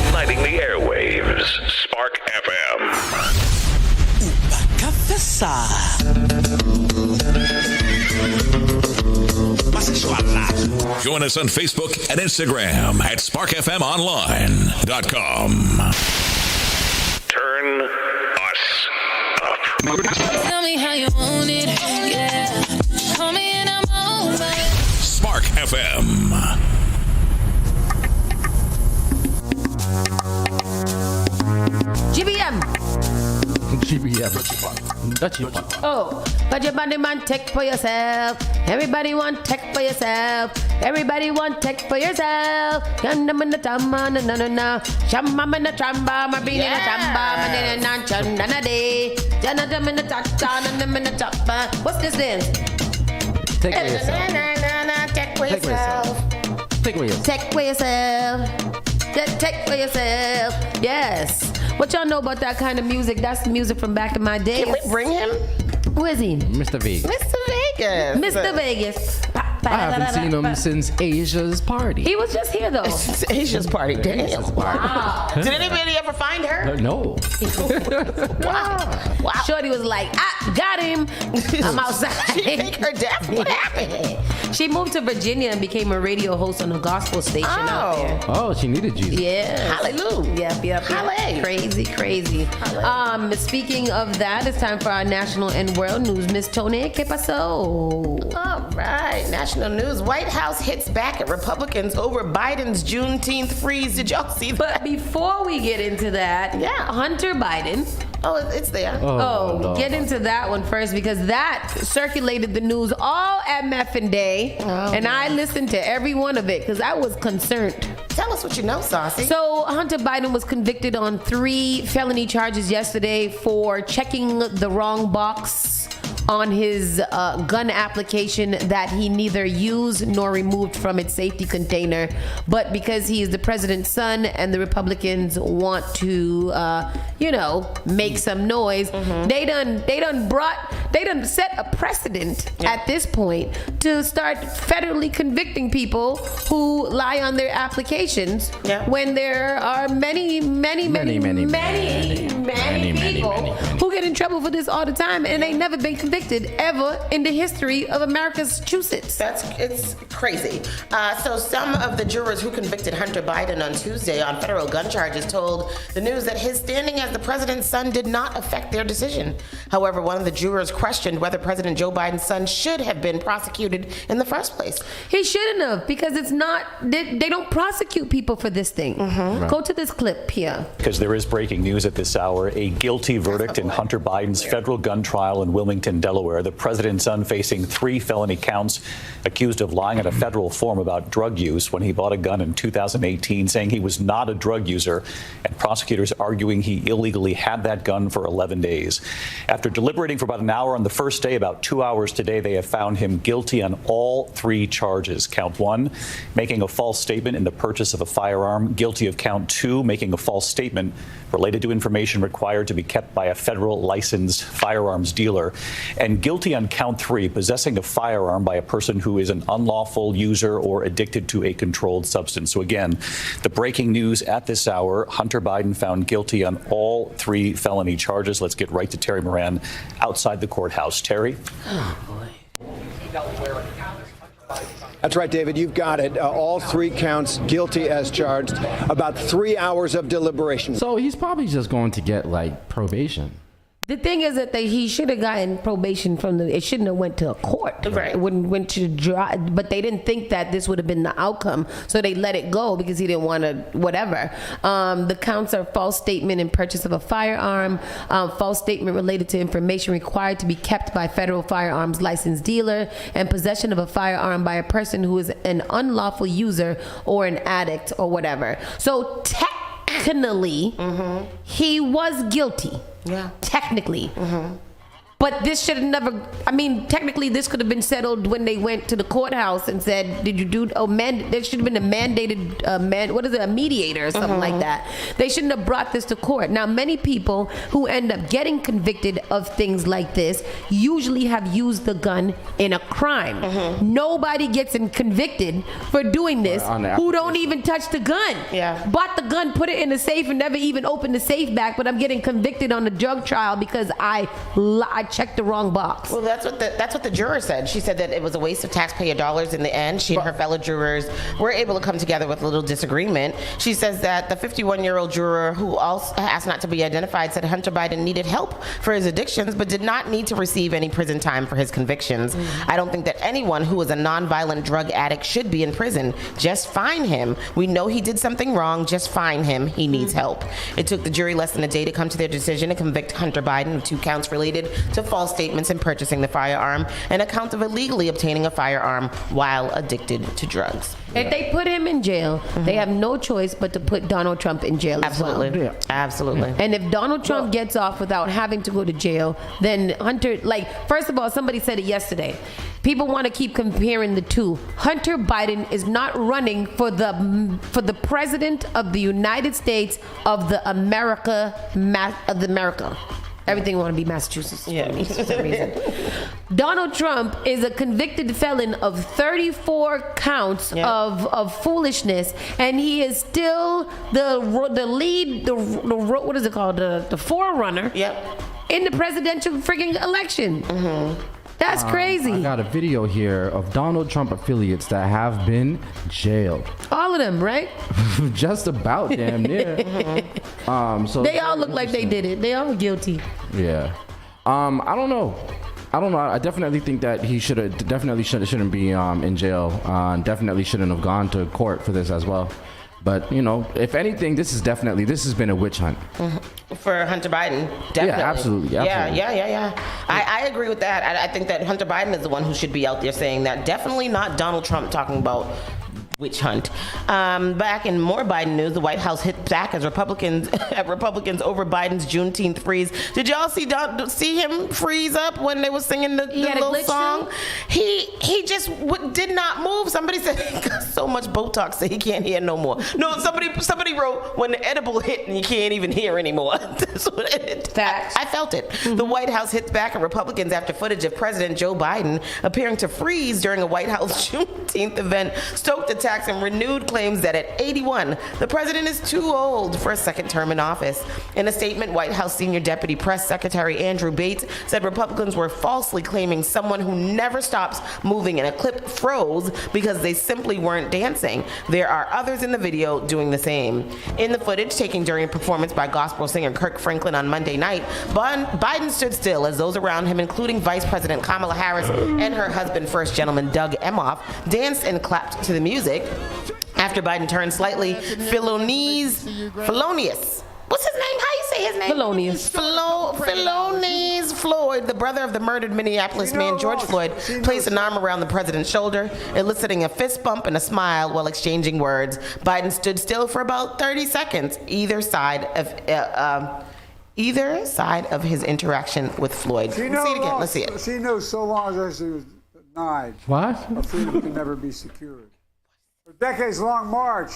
Igniting the airwaves. Spark FM. Join us on Facebook and Instagram at sparkfmonline.com. Turn us up. Tell me how you want it, yeah. Call me and I'm over. Spark FM. GBM. Oh, but your body man take for yourself. Everybody want tech for yourself. Everybody want tech for yourself. Yanda man the tamba na na na na. Shamba man the tramba, my bean in the tramba, man in the chanda na day. Jana dem in the tata, na dem in the tapa. What's this dance? Take for yourself. Tech for yourself. Take for yourself. Tech for yourself. Tech for yourself. Yes. What y'all know about that kind of music? That's the music from back in my day. Can we bring him? Who is he? Mr. Vegas. Mr. Vegas. Mr. Vegas. I haven't seen him since Asia's party. He was just here though. Since Asia's party. Damn. Wow. Did anybody ever find her? No. Wow. Shorty was like, I got him. I'm outside. She faked her death? What happened? She moved to Virginia and became a radio host on a gospel station out there. Oh, she needed Jesus. Yeah. Hallelujah. Yep. Hallelujah. Crazy. Speaking of that, it's time for our national and world news. Miss Tony, ¿qué pasó? All right. National news. White House hits back at Republicans over Biden's Juneteenth freeze. Did y'all see that? But before we get into that, Hunter Biden. Oh, it's there. No. Get into that one first because that circulated the news all MFing day, and I listened to every one of it because I was concerned. Tell us what you know, Saucy. So Hunter Biden was convicted on 3 felony charges yesterday for checking the wrong box on his gun application that he neither used nor removed from its safety container. But because he is the president's son and the Republicans want to, make some noise, they done set a precedent at this point to start federally convicting people who lie on their applications when there are many people who get in trouble for this all the time and ain't never been convicted ever in the history of Massachusetts. It's crazy. So some of the jurors who convicted Hunter Biden on Tuesday on federal gun charges told the news that his standing as the president's son did not affect their decision. However, one of the jurors questioned whether President Joe Biden's son should have been prosecuted in the first place. He shouldn't have, because it's not, they don't prosecute people for this thing. Right. Go to this clip here. Because there is breaking news at this hour. A guilty verdict in Hunter Biden's federal gun trial in Wilmington, Delaware. The president's son facing 3 felony counts, accused of lying at a federal form about drug use when he bought a gun in 2018, saying he was not a drug user, and prosecutors arguing he illegally had that gun for 11 days. After deliberating for about an hour on the first day, about 2 hours today, they have found him guilty on all 3 charges. Count 1, making a false statement in the purchase of a firearm. Guilty of count 2, making a false statement related to information required to be kept by a federal licensed firearms dealer. And guilty on count 3, possessing a firearm by a person who is an unlawful user or addicted to a controlled substance. So again, the breaking news at this hour, Hunter Biden found guilty on all 3 felony charges. Let's get right to Terry Moran outside the courthouse. Terry? Oh, boy. That's right, David. You've got it. All 3 counts, guilty as charged. About 3 hours of deliberation. So he's probably just going to get probation. The thing is that he should have gotten probation it shouldn't have went to a court. Right. It went to drive, but they didn't think that this would have been the outcome, so they let it go because he didn't want to, whatever. The counts are false statement in purchase of a firearm, false statement related to information required to be kept by federal firearms licensed dealer, and possession of a firearm by a person who is an unlawful user or an addict or whatever. So technically, he was guilty. Yeah. Technically. But this should have never, technically this could have been settled when they went to the courthouse and said, did you do, there should have been a mandated, a mediator or something like that. They shouldn't have brought this to court. Now, many people who end up getting convicted of things like this usually have used the gun in a crime. Nobody gets convicted for doing this who don't even touch the gun. Yeah. Bought the gun, put it in the safe, and never even opened the safe back, but I'm getting convicted on the drug trial because I checked the wrong box. Well, that's what the juror said. She said that it was a waste of taxpayer dollars in the end. She and her fellow jurors were able to come together with a little disagreement. She says that the 51-year-old juror, who also asked not to be identified, said Hunter Biden needed help for his addictions but did not need to receive any prison time for his convictions. I don't think that anyone who is a nonviolent drug addict should be in prison. Just fine him. We know he did something wrong. Just fine him. He needs help. It took the jury less than a day to come to their decision to convict Hunter Biden of 2 counts related to false statements in purchasing the firearm and a count of illegally obtaining a firearm while addicted to drugs. If they put him in jail, they have no choice but to put Donald Trump in jail as well. Absolutely. And if Donald Trump gets off without having to go to jail, then Hunter, first of all, somebody said it yesterday. People want to keep comparing the two. Hunter Biden is not running for the president of the United States of the America. Everything want to be Massachusetts for me for some reason. Donald Trump is a convicted felon of 34 counts of foolishness, and he is still the lead, what is it called, the forerunner in the presidential friggin' election. That's crazy. I got a video here of Donald Trump affiliates that have been jailed. All of them, right? Just about damn near. So they all look like they did it. They all guilty. Yeah. I don't know. I definitely think that he shouldn't be in jail. Definitely shouldn't have gone to court for this as well. But, if anything, this has been a witch hunt. For Hunter Biden, definitely. Yeah, absolutely. Yeah. I agree with that. I think that Hunter Biden is the one who should be out there saying that. Definitely not Donald Trump talking about witch hunt. Back in more Biden news, the White House hit back as Republicans over Biden's Juneteenth freeze. Did y'all see him freeze up when they were singing the little song? He just did not move. Somebody said he got so much Botox that he can't hear no more. No, somebody wrote when the edible hit and you can't even hear anymore. I felt it. The White House hits back at Republicans after footage of President Joe Biden appearing to freeze during a White House Juneteenth event stoked attacks and renewed claims that at 81, the president is too old for a second term in office. In a statement, White House Senior Deputy Press Secretary Andrew Bates said Republicans were falsely claiming someone who never stops moving in a clip froze because they simply weren't dancing. There are others in the video doing the same. In the footage taken during a performance by gospel singer Kirk Franklin on Monday night, Biden stood still as those around him, including Vice President Kamala Harris and her husband, First Gentleman Doug Emhoff, danced and clapped to the music. After Biden turned slightly felonious. What's his name? How you say his name? Felonious. Felonious Floyd, the brother of the murdered Minneapolis man George Floyd, placed an arm around the president's shoulder, eliciting a fist bump and a smile while exchanging words. Biden stood still for about 30 seconds, either side of his interaction with Floyd. Let's see it again. Let's see it. She knows so long as she was denied. What? Her freedom can never be secured. Her decades-long march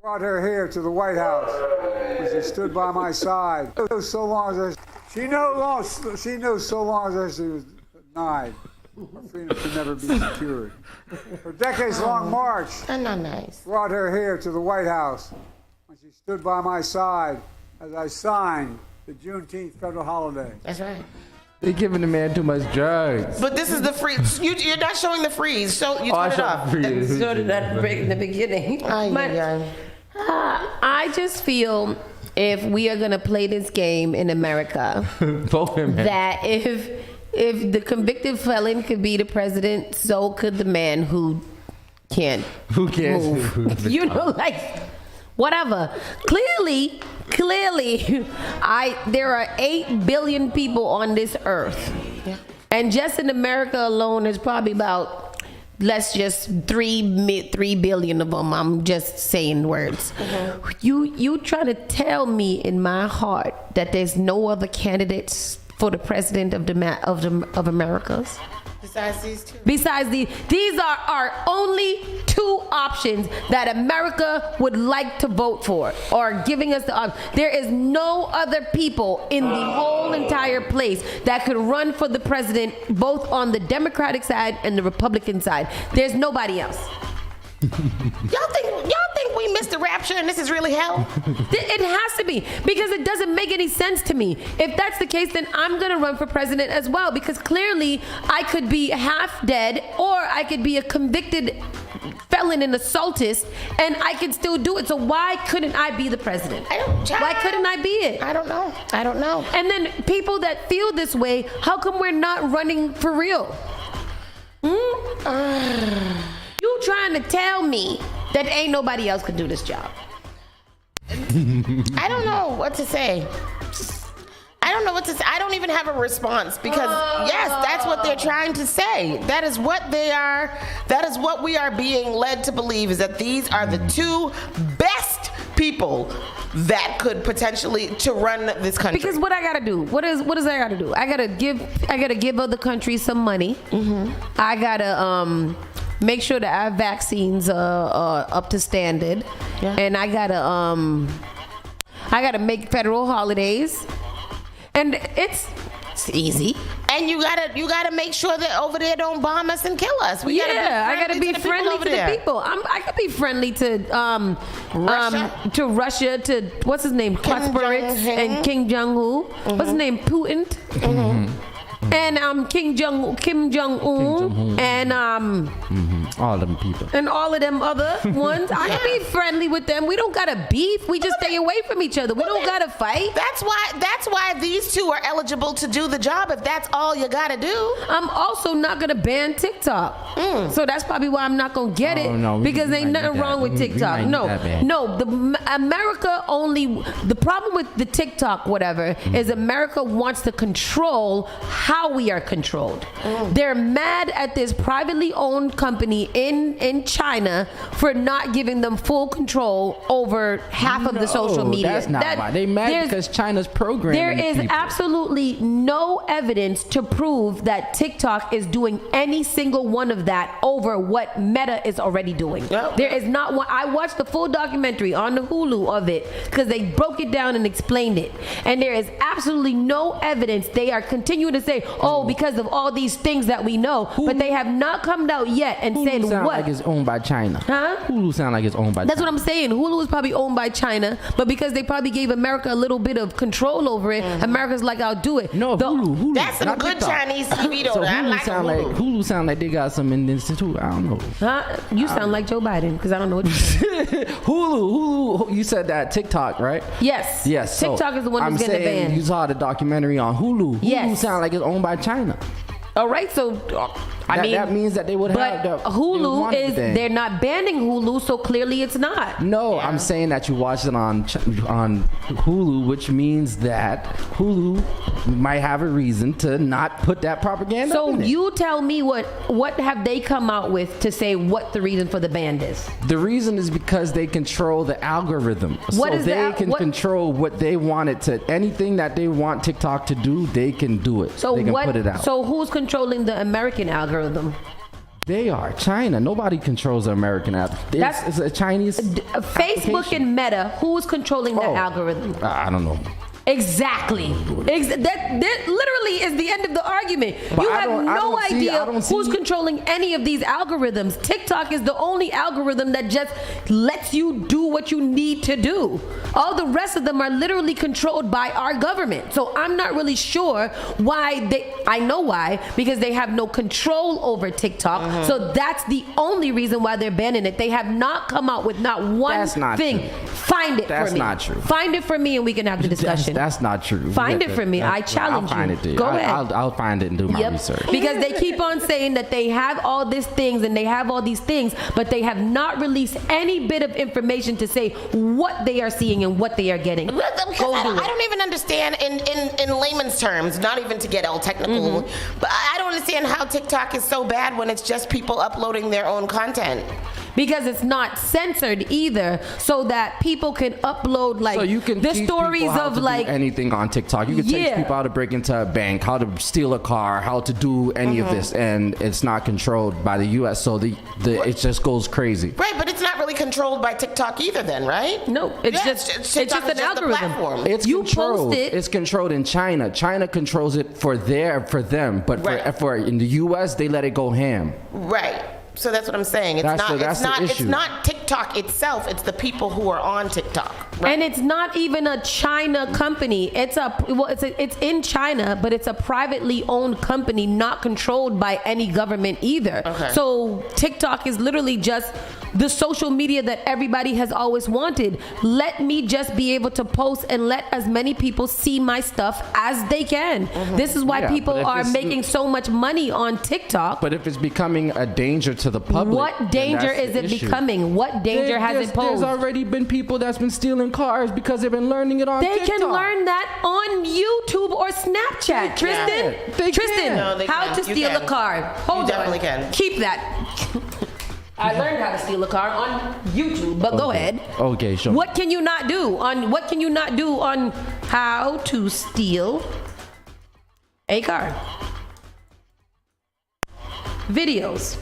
brought her here to the White House, where she stood by my side. She knows so long as she was denied. Her freedom can never be secured. Her decades-long march brought her here to the White House, when she stood by my side as I signed the Juneteenth federal holiday. That's right. They're giving the man too much drugs. But this is the freeze. You're not showing the freeze. So you turn it off. So did that break in the beginning. I just feel if we are gonna play this game in America, that if the convicted felon could be the president, so could the man who can't move. Whatever. Clearly, there are 8 billion people on this earth. Yeah. And just in America alone, there's probably about, let's just 3 billion of them. I'm just saying words. You try to tell me in my heart that there's no other candidates for the president of America's? Besides these are our only 2 options that America would like to vote for, or giving us the option. There is no other people in the whole entire place that could run for the president, both on the Democratic side and the Republican side. There's nobody else. Y'all think we missed the rapture and this is really hell? It has to be, because it doesn't make any sense to me. If that's the case, then I'm gonna run for president as well, because clearly I could be half dead or I could be a convicted felon and assaultist and I could still do it. So why couldn't I be the president? Why couldn't I be it? I don't know. And then people that feel this way, how come we're not running for real? You trying to tell me that ain't nobody else could do this job? I don't know what to say. I don't even have a response, because yes, that's what they're trying to say. That is what they are. That is what we are being led to believe, is that these are the 2 best people that could potentially to run this country. Because what I gotta do? What is I gotta do? I gotta give other countries some money. I gotta make sure that our vaccines are up to standard, and I gotta make federal holidays, And it's easy. And you gotta make sure that over there don't bomb us and kill us. I gotta be friendly to the people. I could be friendly to Russia, to what's his name, Klotzperitz and Kim Jong-un. What's his name, Putin, and Kim Jong-un, and all them people, and all of them other ones. I can be friendly with them. We don't gotta beef. We just stay away from each other. We don't gotta fight. That's why these two are eligible to do the job. If that's all you gotta do. I'm also not gonna ban TikTok. So that's probably why I'm not gonna get it, because ain't nothing wrong with TikTok. America only. The problem with the TikTok, whatever, is America wants to control how we are controlled. They're mad at this privately owned company in China for not giving them full control over half of the social media. That's not why. They mad because China's programming. There is absolutely no evidence to prove that TikTok is doing any single one of that over what Meta is already doing. There is not one. I watched the full documentary on the Hulu of it because they broke it down and explained it. And there is absolutely no evidence. They are continuing to say, because of all these things that we know, but they have not come out yet and said sound what. Like it's owned by China. Hulu sound like it's owned by. That's what I'm saying. Hulu is probably owned by China, but because they probably gave America a little bit of control over it, America's like, I'll do it. No, Hulu. That's some good TikTok. Chinese TV though. So I like Hulu sound like they got some in this too. I don't know. You sound like Joe Biden because I don't know what you're saying. Hulu. You said that TikTok, right? Yes. So TikTok is the one that's getting banned. You saw the documentary on Hulu. Yes. Hulu sound like it's owned by China. All right, so that means that they would have. But Hulu they're not banning Hulu, so clearly it's not. No, I'm saying that you watched it on Hulu, which means that Hulu might have a reason to not put that propaganda. So in it. you tell me what have they come out with to say what the reason for the ban is? The reason is because they control the algorithm. They can control what they want it to. Anything that they want TikTok to do, they can do it. So they can put it out. So who's controlling the American algorithm? They are. China. Nobody controls the American app. It's a Chinese Facebook and Meta. Who's controlling that algorithm? I don't know. Exactly. That literally is the end of the argument. You have no idea who's controlling any of these algorithms. TikTok is the only algorithm that just lets you do what you need to do. All the rest of them are literally controlled by our government. So I'm not really sure why I know why, because they have no control over TikTok. So that's the only reason why they're banning it. They have not come out with not one thing. True. Find it for me. That's not true. Find it for me and we can have the discussion. That's not true. Find it for me. I challenge you. I'll find it. Go ahead. I'll find it and do my research. Because they keep on saying that they have all these things and they have all these things, but they have not released any bit of information to say what they are seeing and what they are getting. I don't even understand in layman's terms, not even to get all technical, but I don't understand how TikTok is so bad when it's just people uploading their own content. Because it's not censored either, so that people can upload so you can the stories of do anything on TikTok. You can teach people how to break into a bank, how to steal a car, how to do any of this, and it's not controlled by the U.S. So it just goes crazy. Right, but it's not really controlled by TikTok either, then, right? No, it's just an algorithm. It's controlled. It's controlled in China. China controls it for them, but for in the U.S. they let it go ham. Right. So that's what I'm saying. It's not TikTok itself. It's the people who are on TikTok. Right? And it's not even a China company. It's in China, but it's a privately owned company, not controlled by any government either. Okay. So TikTok is literally just the social media that everybody has always wanted. Let me just be able to post and let as many people see my stuff as they can. This is why people are making so much money on TikTok. But if it's becoming a danger to the public, what danger is it becoming? What danger has it posed? There's already been people that's been stealing cars because they've been learning it on TikTok. They can learn that on YouTube or Snapchat. Tristan, how to steal a car. Hold on. Definitely can. Keep that. I learned how to steal a car on YouTube, but go ahead. Okay, sure. What can you not do on how to steal a car? Videos.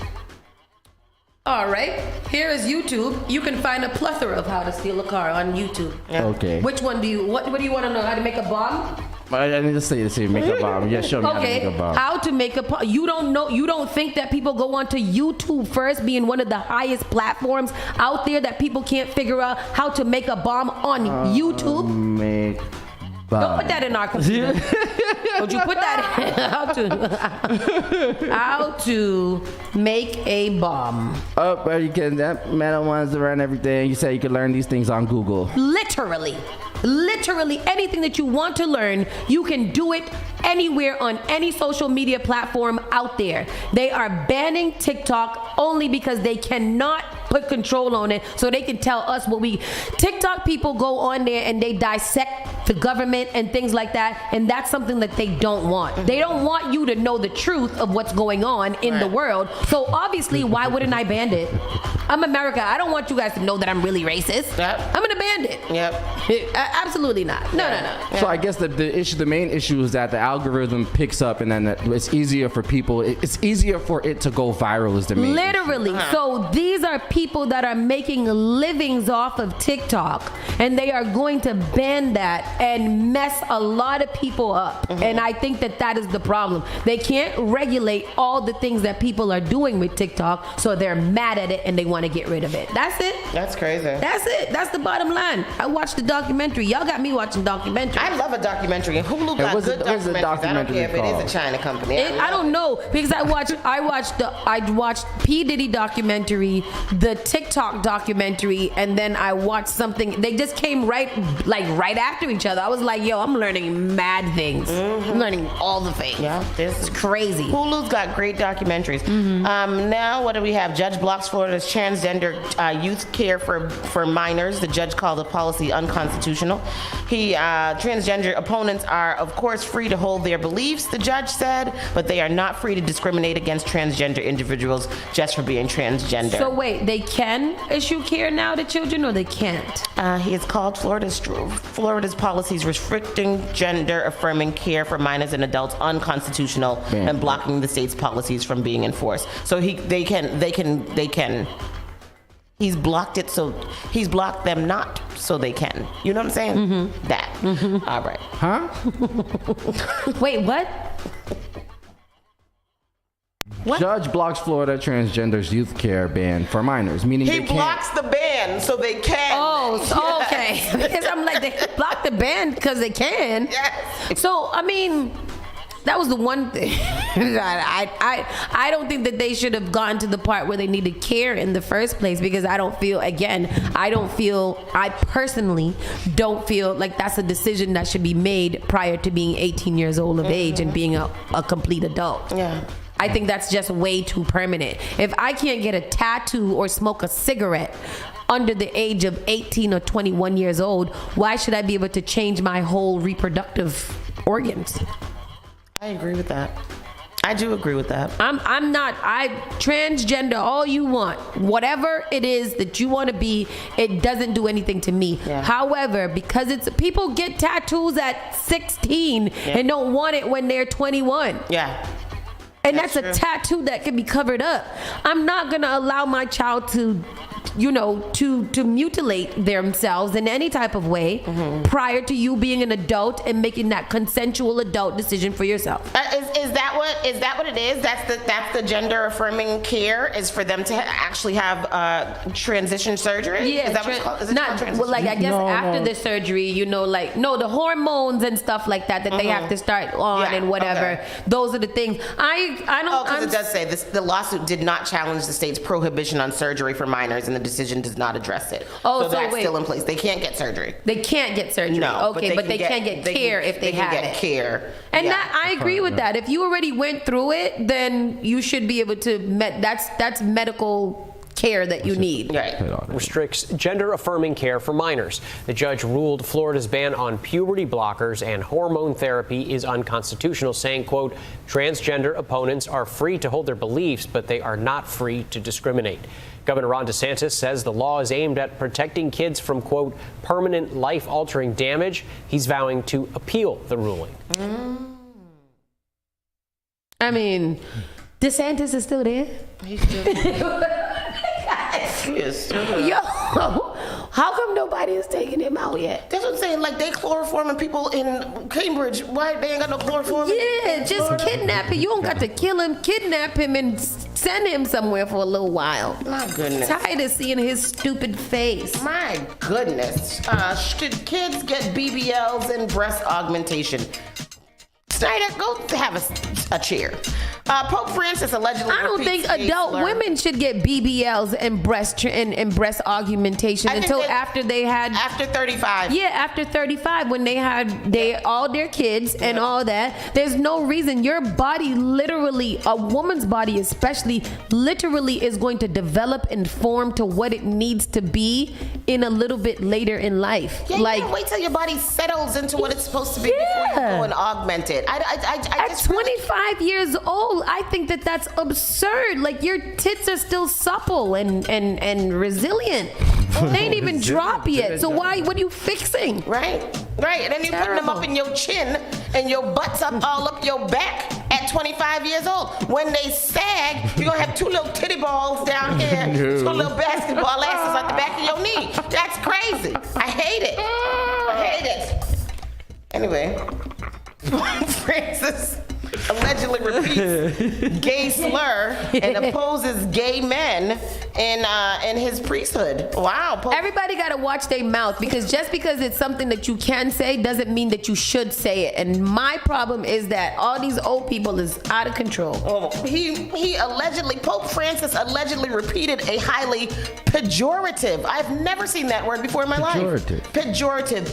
All right, here is YouTube. You can find a plethora of how to steal a car on YouTube. Okay. Which one what do you want to know? How to make a bomb? I need to say make a bomb. Yeah, show me how to make a bomb. How to make a bomb. You don't know. You don't think that people go onto YouTube first, being one of the highest platforms out there, that people can't figure out how to make a bomb on YouTube? Don't put that in our computer. Don't you put that in? How to make a bomb. Oh, you can. That metal ones around everything. You say you can learn these things on Google. Literally anything that you want to learn, you can do it anywhere on any social media platform out there. They are banning TikTok only because they cannot put control on it, so they can tell us what we. TikTok people go on there and they dissect the government and things like that, and that's something that they don't want. They don't want you to know the truth of what's going on in the world. So obviously, why wouldn't I ban it? I'm America. I don't want you guys to know that I'm really racist. I'm gonna ban it. Absolutely not. No. So I guess the main issue is that the algorithm picks up, and then it's easier for people. It's easier for it to go viral. Is the main literally. issue. So these are people that are making livings off of TikTok, and they are going to ban that and mess a lot of people up. And I think that is the problem. They can't regulate all the things that people are doing with TikTok, so they're mad at it and they want to get rid of it. That's it. That's crazy. That's it. That's the bottom line. I watched the documentary. Y'all got me watching documentary. I love a documentary. And Hulu got good documentaries. I don't care if it is a China company. I don't know, because I watched P. Diddy documentary, the TikTok documentary, and then I watched something. They just came right after each other. I was like, yo, I'm learning mad things. I'm learning all the things. Yeah, this is crazy. Hulu's got great documentaries. Now, what do we have? Judge blocks Florida's transgender youth care for minors. The judge called the policy unconstitutional. Transgender opponents are, of course, free to hold their beliefs, the judge said, but they are not free to discriminate against transgender individuals just for being transgender. So wait, they can issue care now to children, or they can't? He has called Florida's policies restricting gender-affirming care for minors and adults unconstitutional and blocking the state's policies from being enforced. So they can. He's blocked it, so he's blocked them not, so they can. You know what I'm saying? That. All right. Huh? Wait, what? Judge blocks Florida transgenders youth care ban for minors, meaning he they can't. blocks the ban so they can. Oh, okay. Because I'm like, they block the ban because they can. Yes. So I mean, that was the one thing. I don't think that they should have gotten to the part where they needed care in the first place, because I personally don't feel like that's a decision that should be made prior to being 18 years old of age and being a complete adult. Yeah. I think that's just way too permanent. If I can't get a tattoo or smoke a cigarette under the age of 18 or 21 years old, why should I be able to change my whole reproductive organs? I agree with that. I do agree with that. I transgender all you want. Whatever it is that you want to be, it doesn't do anything to me. Yeah. However, because people get tattoos at 16 and don't want it when they're 21. Yeah. And that's a tattoo that can be covered up. I'm not going to allow my child to mutilate themselves in any type of way prior to you being an adult and making that consensual adult decision for yourself. Is that what it is? That's the gender affirming care, is for them to actually have transition surgery? Yeah, is that what it's called? Is it called transition? I guess after the surgery, the hormones and stuff like that they have to start on and whatever. Okay. Those are the things. I don't. Because it does say this, the lawsuit did not challenge the state's prohibition on surgery for minors, and the decision does not address it. So that's still in place. They can't get surgery. They can't get surgery. No, okay, but they can get care if they have it. Care. And that I agree with that. If you already went through it, then you should be able to. That's medical care that you need. Right. Restricts gender-affirming care for minors. The judge ruled Florida's ban on puberty blockers and hormone therapy is unconstitutional, saying, quote, transgender opponents are free to hold their beliefs, but they are not free to discriminate. Governor Ron DeSantis says the law is aimed at protecting kids from, quote, permanent life-altering damage. He's vowing to appeal the ruling. I mean, DeSantis is still there. He's still there. He is still there. Yo, How come nobody is taking him out yet? That's what I'm saying. Like, they chloroforming people in Cambridge. Why they ain't got no chloroform? Yeah, just kidnap him. You don't got to kill him. Kidnap him and send him somewhere for a little while. My goodness. Tired of seeing his stupid face. My goodness. Should kids get BBLs and breast augmentation? Snyder, go have a chair. Pope Francis allegedly. I don't think adult women should get BBLs and breast augmentation until after they had. After 35. Yeah, after 35, when they had all their kids and all that. There's no reason. Your body literally, a woman's body especially, literally is going to develop and form to what it needs to be in a little bit later in life. Yeah, like, you can't wait till your body settles into what it's supposed to be before you go and augment it. At 25 years old, I think that's absurd. Like, your tits are still supple and resilient. They ain't even drop yet. So what are you fixing? Right. And then you're putting them up in your chin and your butt's up all up your back at 25 years old. When they sag, you're going to have two little titty balls down here, two little basketball asses at the back of your knee. That's crazy. I hate it. Anyway, Francis allegedly repeats gay slur and opposes gay men in his priesthood. Wow. Everybody got to watch their mouth, because just because it's something that you can say doesn't mean that you should say it. And my problem is that all these old people is out of control. Pope Francis allegedly repeated a highly pejorative. I've never seen that word before in my life. Pejorative. Pejorative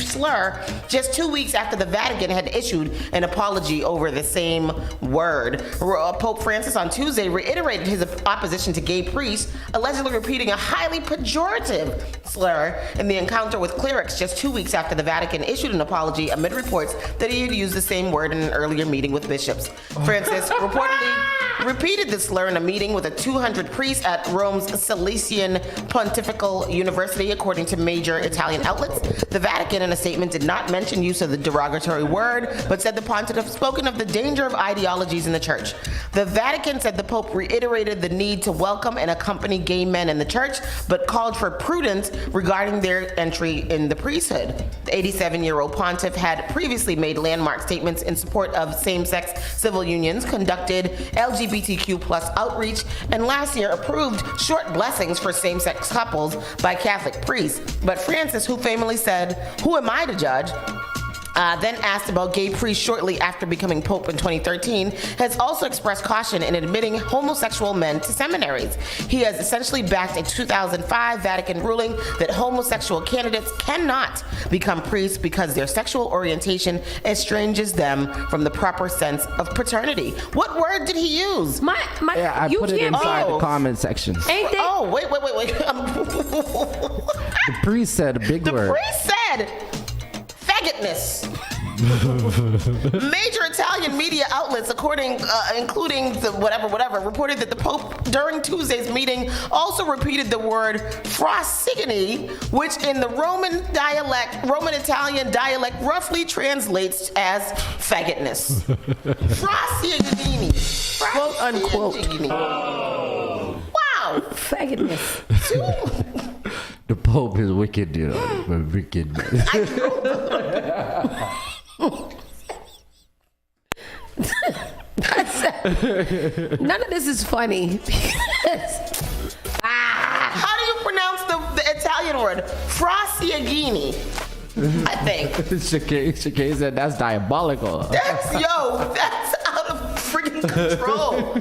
slur just 2 weeks after the Vatican had issued an apology over the same word. Pope Francis on Tuesday reiterated his opposition to gay priests, allegedly repeating a highly pejorative slur in the encounter with clerics just 2 weeks after the Vatican issued an apology amid reports that he had used the same word in an earlier meeting with bishops. Francis reportedly repeated the slur in a meeting with 200 priests at Rome's Salesian Pontifical University, according to major Italian outlets. The Vatican, in a statement, did not mention use of the derogatory word, but said the pontiff had spoken of the danger of ideologies in the church. The Vatican said the Pope reiterated the need to welcome and accompany gay men in the church, but called for prudence regarding their entry in the priesthood. The 87-year-old pontiff had previously made landmark statements in support of same-sex civil unions, conducted LGBTQ+ outreach, and last year approved short blessings for same-sex couples by Catholic priests. But Francis, who famously said, "Who am I to judge?" Then asked about gay priests shortly after becoming Pope in 2013, has also expressed caution in admitting homosexual men to seminaries. He has essentially backed a 2005 Vatican ruling that homosexual candidates cannot become priests because their sexual orientation estranges them from the proper sense of paternity. What word did he use? I put it inside the comment section. Wait. The priest said a big word. The priest said faggotness. Major Italian media outlets, including the whatever, reported that the Pope during Tuesday's meeting also repeated the word frassigini, which in the Roman Italian dialect roughly translates as faggotness. Frassigini. Quote unquote. Wow. Faggotness. The Pope is wicked, wicked. None of this is funny. How do you pronounce the Italian word? Frassigini, I think. Shakay said that's diabolical. That's out of freaking control.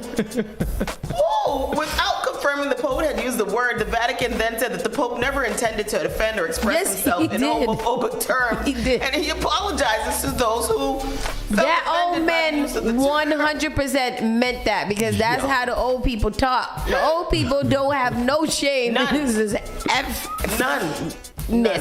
Without confirming the Pope had used the word, the Vatican then said that the Pope never intended to offend or express himself in homophobic terms. He did. And he apologizes to those who that old man 100% meant that, because that's how the old people talk. The old people don't have no shame. This is none. No.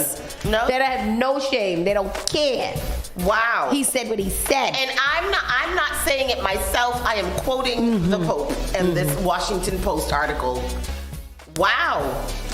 They have no shame. They don't care. Wow. He said what he said. And I'm not saying it myself. I am quoting the Pope in this Washington Post article. Wow.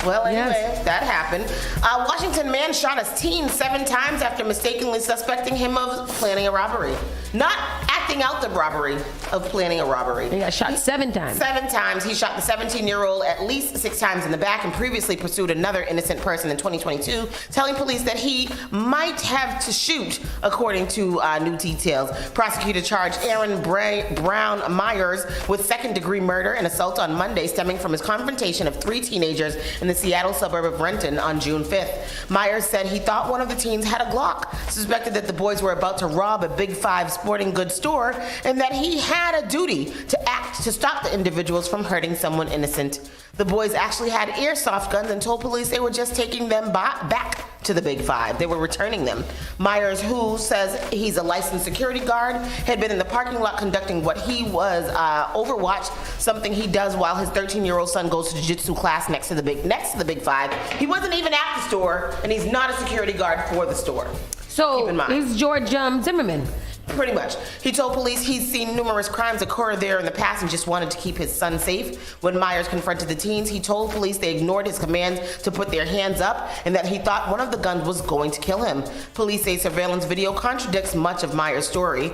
Well, anyway, that happened. A Washington man shot a teen 7 times after mistakenly suspecting him of planning a robbery. Not acting opting out the robbery of planning a robbery. He got shot 7 times. 7 times. He shot the 17-year-old at least 6 times in the back and previously pursued another innocent person in 2022, telling police that he might have to shoot, according to new details. Prosecutor charged Aaron Brown Myers with second-degree murder and assault on Monday, stemming from his confrontation of 3 teenagers in the Seattle suburb of Renton on June 5th. Myers said he thought one of the teens had a Glock, suspected that the boys were about to rob a Big 5 sporting goods store, and that he had a duty to act to stop the individuals from hurting someone innocent. The boys actually had airsoft guns and told police they were just taking them back to the Big 5. They were returning them. Myers, who says he's a licensed security guard, had been in the parking lot conducting what he was Overwatch, something he does while his 13-year-old son goes to jiu-jitsu class next to the Big 5. He wasn't even at the store, and he's not a security guard for the store. So keep in mind. He's George Zimmerman. Pretty much. He told police he's seen numerous crimes occur there in the past and just wanted to keep his son safe. When Myers confronted the teens, he told police they ignored his commands to put their hands up and that he thought one of the guns was going to kill him. Police say surveillance video contradicts much of Myers' story.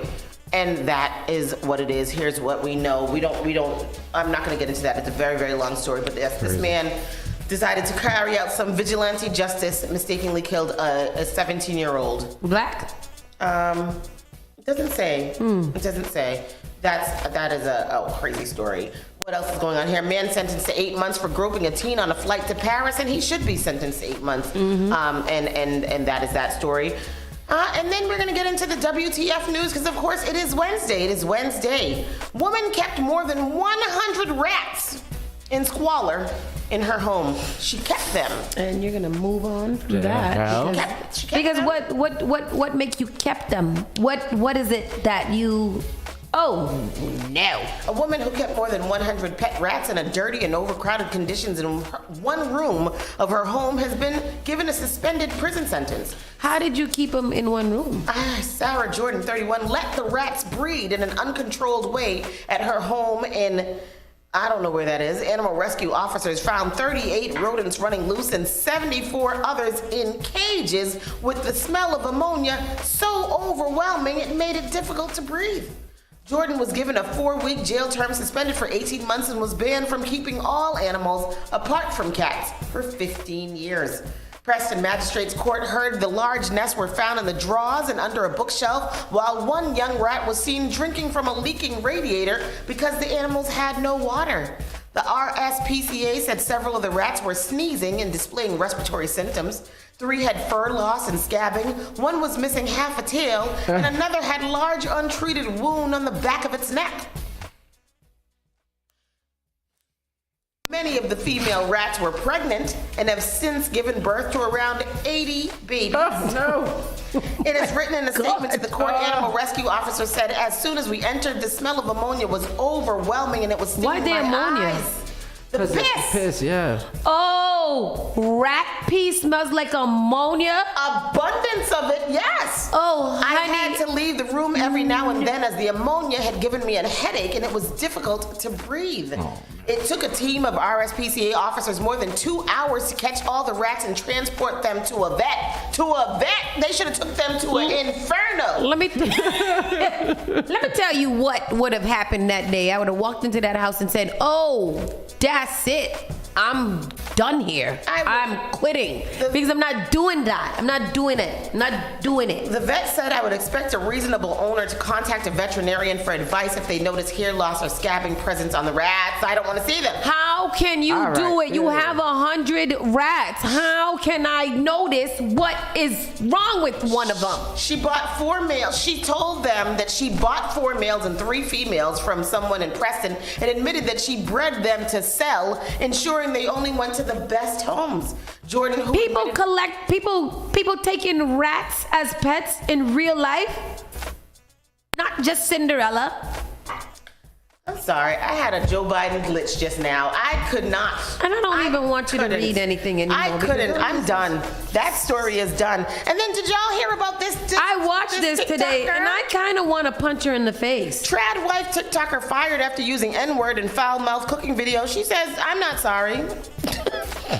And that is what it is. Here's what we know. I'm not going to get into that. It's a very, very long story, but this man decided to carry out some vigilante justice, mistakenly killed a 17-year-old. Black? It doesn't say. It doesn't say. That is a crazy story. What else is going on here? Man sentenced to 8 months for groping a teen on a flight to Paris, and he should be sentenced to 8 months. And that is that story. And then we're going to get into the WTF news because, of course, it is Wednesday. It is Wednesday. Woman kept more than 100 rats in squalor in her home. She kept them. And you're going to move on from that. She kept them. What make you kept them? What is it that you... Oh, no. A woman who kept more than 100 pet rats in a dirty and overcrowded conditions in one room of her home has been given a suspended prison sentence. How did you keep them in one room? Sarah Jordan, 31, let the rats breed in an uncontrolled way at her home in... I don't know where that is. Animal rescue officers found 38 rodents running loose and 74 others in cages with the smell of ammonia so overwhelming it made it difficult to breathe. Jordan was given a 4-week jail term, suspended for 18 months, and was banned from keeping all animals apart from cats for 15 years. Preston Magistrates Court heard the large nests were found in the drawers and under a bookshelf, while one young rat was seen drinking from a leaking radiator because the animals had no water. The RSPCA said several of the rats were sneezing and displaying respiratory symptoms. 3 had fur loss and scabbing. 1 was missing half a tail, and another had large untreated wound on the back of its neck. Many of the female rats were pregnant and have since given birth to around 80 babies. Oh, no. It is written in a statement to the court. Animal rescue officer said, as soon as we entered, the smell of ammonia was overwhelming and it was stinging my eyes. The piss. Yeah. Oh, rat pee smells like ammonia? Abundance of it, yes. Oh, honey. I had to leave the room every now and then as the ammonia had given me a headache and it was difficult to breathe. It took a team of RSPCA officers more than 2 hours to catch all the rats and transport them to a vet. To a vet? They should have took them to an inferno. Let me tell you what would have happened that day. I would have walked into that house and said, oh, that's it. I'm done here. I'm quitting because I'm not doing that. I'm not doing it. I'm not doing it. The vet said I would expect a reasonable owner to contact a veterinarian for advice if they notice hair loss or scabbing presence on the rats. I don't want to see them. How can you do it? You have 100 rats. How can I notice what is wrong with one of them? She bought 4 males. She told them that she bought 4 males and 3 females from someone in Preston and admitted that she bred them to sell, ensuring they only went to the best homes. Jordan, who people taking rats as pets in real life, not just Cinderella. I'm sorry, I had a Joe Biden glitch just now. I could not. And I don't even want you to read anything anymore. I couldn't. I'm done. That story is done. And then did y'all hear about this? I watched this today, and I kind of want to punch her in the face. Trad wife TikToker fired after using N-word in foul-mouthed cooking video. She says, I'm not sorry.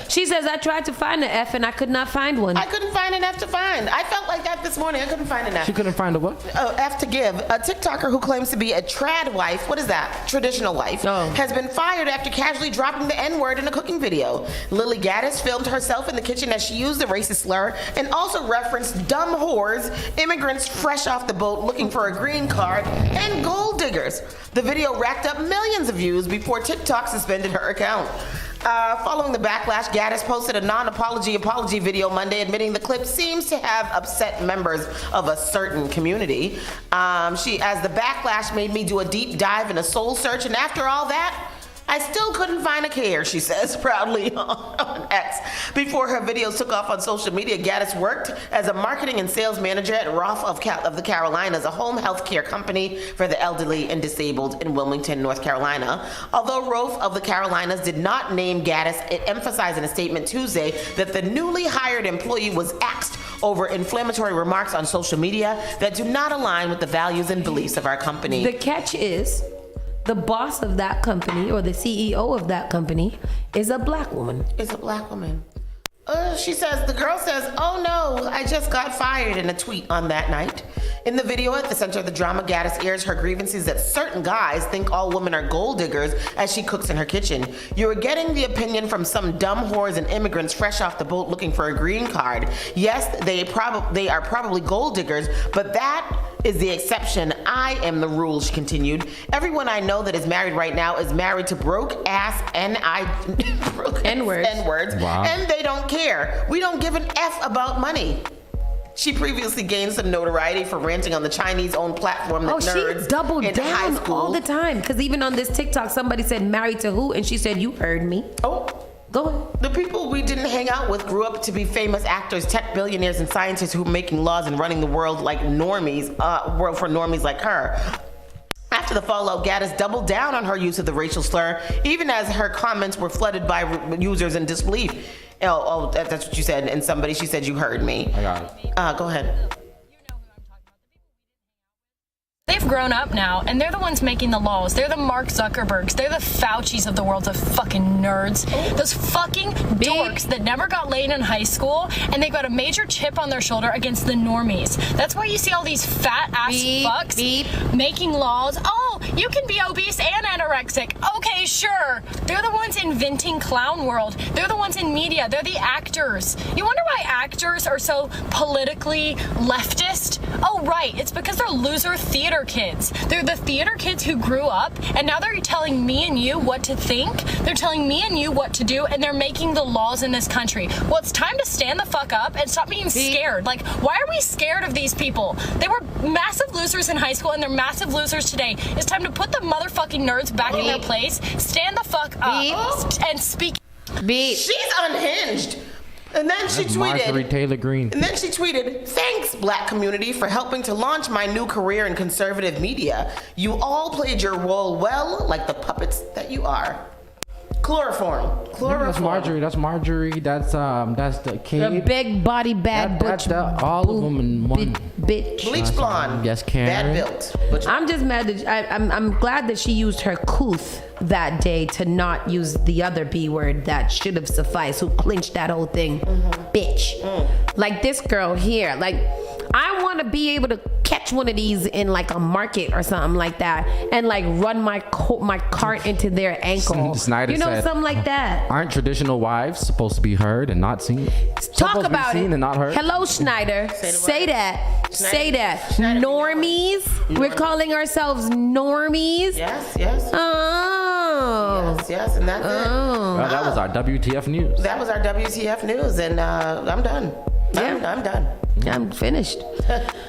She says, I tried to find an F and I could not find one. I couldn't find an F to find. I felt like that this morning. I couldn't find an F. She couldn't find a what? F to give. A TikToker who claims to be a trad wife, what is that? Traditional wife, has been fired after casually dropping the N-word in a cooking video. Lily Gaddis filmed herself in the kitchen as she used the racist slur and also referenced dumb whores, immigrants fresh off the boat looking for a green card, and gold diggers. The video racked up millions of views before TikTok suspended her account. Following the backlash, Gaddis posted a non-apology video Monday admitting the clip seems to have upset members of a certain community. As the backlash made me do a deep dive and a soul search, and after all that, I still couldn't find a care, she says proudly on X. Before her videos took off on social media, Gaddis worked as a marketing and sales manager at Roth of the Carolinas, a home health care company for the elderly and disabled in Wilmington, North Carolina. Although Roth of the Carolinas did not name Gaddis, it emphasized in a statement Tuesday that the newly hired employee was axed over inflammatory remarks on social media that do not align with the values and beliefs of our company. The catch is, the boss of that company, or the CEO of that company, is a black woman. She says, the girl says, oh no, I just got fired in a tweet on that night. In the video at the center of the drama, Gaddis airs her grievances that certain guys think all women are gold diggers as she cooks in her kitchen. You're getting the opinion from some dumb whores and immigrants fresh off the boat looking for a green card. Yes, they are probably gold diggers, but that is the exception. I am the rule, she continued. Everyone I know that is married right now is married to broke ass N-words. Wow. And they don't care. We don't give an F about money. She previously gained some notoriety for ranting on the Chinese-owned platform that nerds she doubled in down high school all the time. Because even on this TikTok, somebody said, married to who? And she said, you heard me. Oh. Go ahead. The people we didn't hang out with grew up to be famous actors, tech billionaires, and scientists who are making laws and running the world like normies, world for normies like her. After the fallout, Gaddis doubled down on her use of the racial slur, even as her comments were flooded by users in disbelief. Oh, that's what you said. And she said, you heard me. I got it. Go ahead. They've grown up now, and they're the ones making the laws. They're the Mark Zuckerbergs. They're the Faucis of the world, the fucking nerds. Those fucking dorks that never got laid in high school, and they got a major chip on their shoulder against the normies. That's why you see all these fat-ass fucks making laws. Oh, you can be obese and anorexic. Okay, sure. They're the ones inventing clown world. They're the ones in media. They're the actors. You wonder why actors are so politically leftist? Oh, right. It's because they're loser theater kids. They're the theater kids who grew up, and now they're telling me and you what to think. They're telling me and you what to do, and they're making the laws in this country. Well, it's time to stand the fuck up and stop being scared. Like, why are we scared of these people? They were massive losers in high school, and they're massive losers today. It's time to put the motherfucking nerds back in their place, stand the fuck up, and speak. She's unhinged. And then she tweeted, Marjorie Taylor Greene. And then she tweeted, thanks, black community, for helping to launch my new career in conservative media. You all played your role well, like the puppets that you are. Chloroform. That's Marjorie. That's the kid. The big body, bad butch. All of them in one. Bitch. Bleach blonde. Yes, Karen. Bad built. I'm just mad that I'm glad that she used her couth that day to not use the other B word that should have sufficed, who clinched that whole thing. Bitch. Like this girl here. Like, I want to be able to catch one of these in like a market or something like that and like run my cart into their ankle. Snyder said, something like that. Aren't traditional wives supposed to be heard and not seen? Talk about seen it. And not heard? Hello, Schneider. Say that. Say that. Normies. We're calling ourselves normies. Yes. Oh. Yes. And that's it. Oh. Well, that was our WTF news. That was our WTF news, and I'm done. I'm done. I'm finished.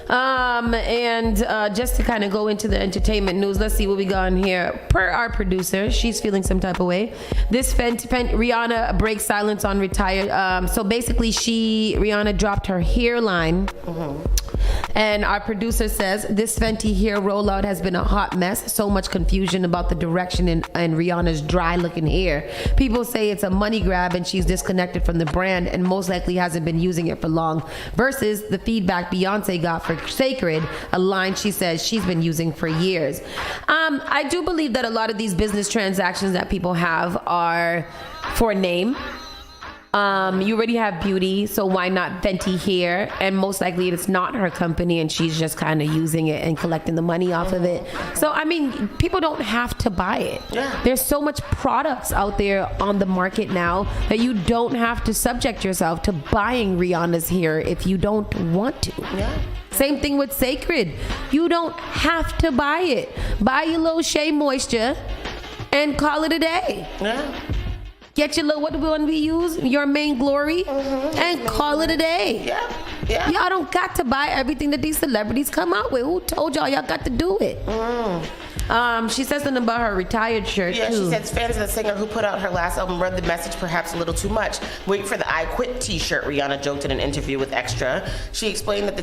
And just to kind of go into the entertainment news, let's see what we got in here. Per our producer, she's feeling some type of way. This Rihanna breaks silence on retired. So basically, Rihanna dropped her hairline. And our producer says this Fenty hair rollout has been a hot mess. So much confusion about the direction in Rihanna's dry looking hair. People say it's a money grab and she's disconnected from the brand and most likely hasn't been using it for long. Versus the feedback Beyonce got for Sacred, a line she says she's been using for years. I do believe that a lot of these business transactions that people have are for name. You already have Beauty, so why not Fenty here? And most likely it's not her company, and she's just kind of using it and collecting the money off of it. So I mean, people don't have to buy it. Yeah. There's so much products out there on the market now that you don't have to subject yourself to buying Rihanna's hair if you don't want to. Yeah. Same thing with Sacred. You don't have to buy it. Buy your little Shea Moisture and call it a day. Yeah. Get your little, what one we use? Your Main Glory, and call it a day. Yeah. Yeah. Y'all don't got to buy everything that these celebrities come out with. Who told y'all got to do it? She said something about her retired shirt, Yeah, too. she said fans of the singer who put out her last album read the message perhaps a little too much. Wait for the I Quit t-shirt, Rihanna joked in an interview with Extra. She explained that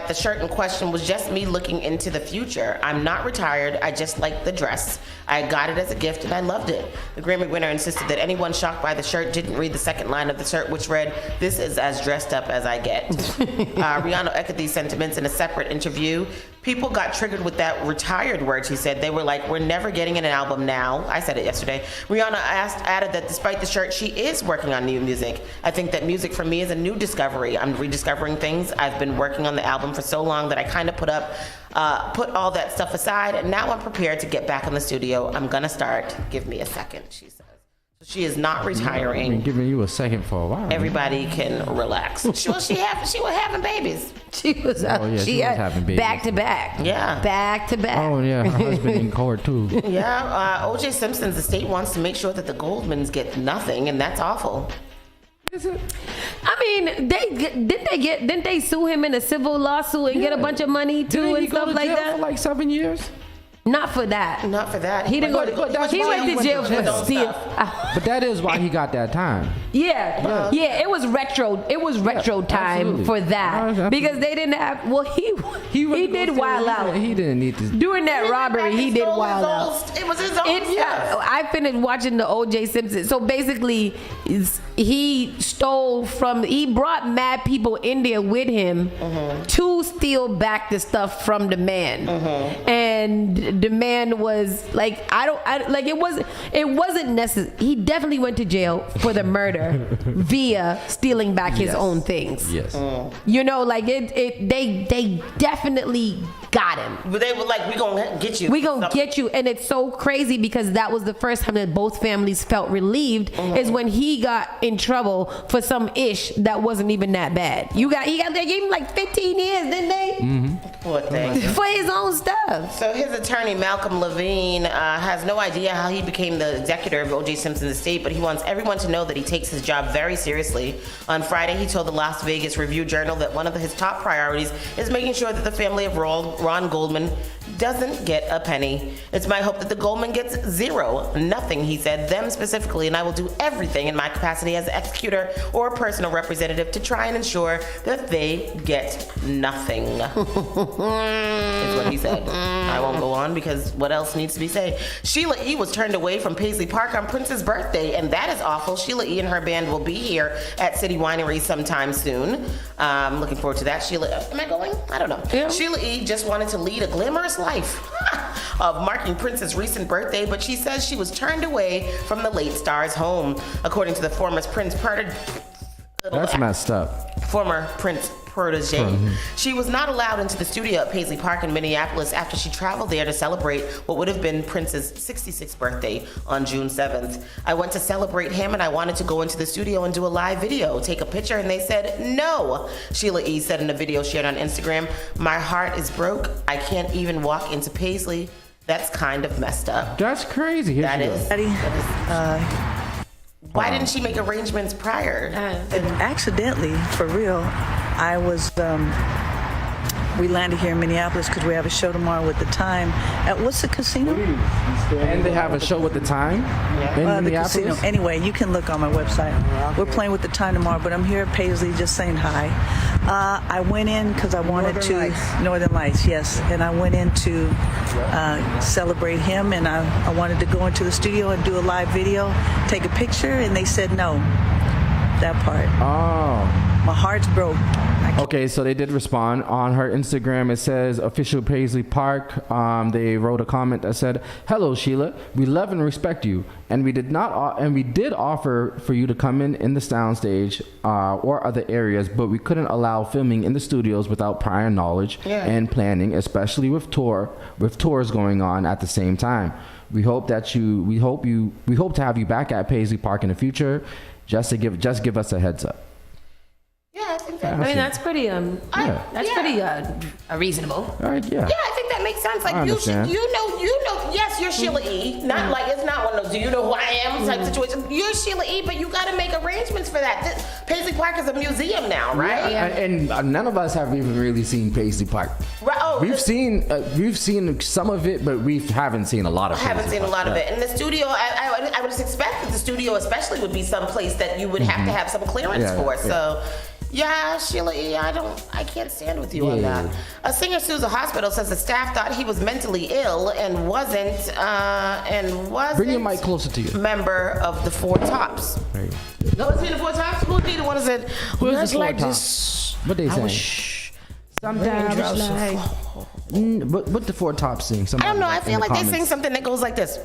the shirt in question was just me looking into the future. I'm not retired, I just like the dress. I got it as a gift and I loved it. The Grammy winner insisted that anyone shocked by the shirt didn't read the second line of the shirt, which read, "This is as dressed up as I get." Rihanna echoed these sentiments in a separate interview. People got triggered with that retired word, she said. They were like, we're never getting an album now. I said it yesterday. Rihanna added that despite the shirt, she is working on new music. I think that music for me is a new discovery. I'm rediscovering things. I've been working on the album for so long that I kind of put all that stuff aside, and now I'm prepared to get back in the studio. I'm gonna start. Give me a second, she says. She is not retiring. I've been giving you a second for a while. Everybody can relax. She was having babies. She was having babies. Back to back. Yeah. Back to back. Oh yeah, her husband in court too. Yeah, O.J. Simpson's estate wants to make sure that the Goldmans get nothing, and that's awful. Is it? I mean, didn't they sue him in a civil lawsuit and get a bunch of money too and stuff like that? For like 7 years. Not for that. Not for that. He didn't go. He went to jail for steal. But that is why he got that time. Yeah. It was retro. It was retro time absolutely. for that because they didn't have. Well, he did wild out. He didn't need to. During that robbery, he did wild out. It was his own stuff. I finished watching the O.J. Simpson. So basically, he stole from. He brought mad people in there with him to steal back the stuff from the man, and the man was like, it wasn't necessary. He definitely went to jail for the murder via stealing back his own things. Yes. You know, like they definitely got him. But they were like, we gonna get you. We gonna get you. And it's so crazy because that was the first time that both families felt relieved is when he got in trouble for some ish that wasn't even that bad. They gave him like 15 years, didn't they? Poor thing. For his own stuff. So his attorney, Malcolm Levine, has no idea how he became the executor of O.J. Simpson's estate, but he wants everyone to know that he takes his job very seriously. On Friday, he told the Las Vegas Review-Journal that one of his top priorities is making sure that the family of Ron Goldman doesn't get a penny. It's my hope that the Goldman gets zero, nothing, he said, them specifically, and I will do everything in my capacity as an executor or a personal representative to try and ensure that they get nothing. Is what he said. I won't go on because what else needs to be said? Sheila E. was turned away from Paisley Park on Prince's birthday, and that is awful. Sheila E. and her band will be here at City Winery sometime soon. Looking forward to that. Am I going? I don't know. Yeah. Sheila E. just wanted to lead a glamorous life of marking Prince's recent birthday, but she says she was turned away from the late star's home. According to the former Prince That's messed up. Former Prince protege. She was not allowed into the studio at Paisley Park in Minneapolis after she traveled there to celebrate what would have been Prince's 66th birthday on June 7th. I went to celebrate him and I wanted to go into the studio and do a live video, take a picture, and they said no. Sheila E. said in a video shared on Instagram, "My heart is broke. I can't even walk into Paisley. That's kind of messed up." That's crazy. That is. Why didn't she make arrangements prior? Accidentally, for real. I was, we landed here in Minneapolis because we have a show tomorrow with The Time. What's the casino? And they have a show with The Time in Minneapolis? The casino. Anyway, you can look on my website. We're playing with The Time tomorrow, but I'm here at Paisley just saying hi. I went in because I wanted Northern Lights, yes. And I went in to celebrate him, and I wanted to go into the studio and do a live video, take a picture, and they said no. that part. Oh. My heart's broke. Okay, so they did respond on her Instagram. It says official Paisley Park. They wrote a comment that said, "Hello Sheila, we love and respect you, and we did offer for you to come in the soundstage or other areas, but we couldn't allow filming in the studios without prior knowledge and planning, especially with tours going on at the same time. We hope to have you back at Paisley Park in the future. Just give us a heads up." Yeah, I think that. I mean, that's pretty pretty reasonable. All right, yeah. Yeah, I think that makes sense. Like I understand. you know. Yes, you're Sheila E. Not like it's not one of those. Do you know who I am type situation? You're Sheila E. But you got to make arrangements for that. Paisley Park is a museum now, right? Yeah. And none of us have even really seen Paisley Park. Right. Oh, we've seen some of it, but we haven't seen a lot of it. I haven't seen a lot of it. And the studio, I would just expect that the studio especially would be some place that you would have to have some clearance for. So. Yeah, Sheila E., I can't stand with you on that. A singer sues a hospital, says the staff thought he was mentally ill and wasn't Bring your mic closer to you. Member of the Four Tops. Right. Was he in the Four Tops? Who would be the one that said, Where's the like Four this? What they saying? Sometimes like... What the Four Tops sing? I don't know. I feel like they sing something that goes like this.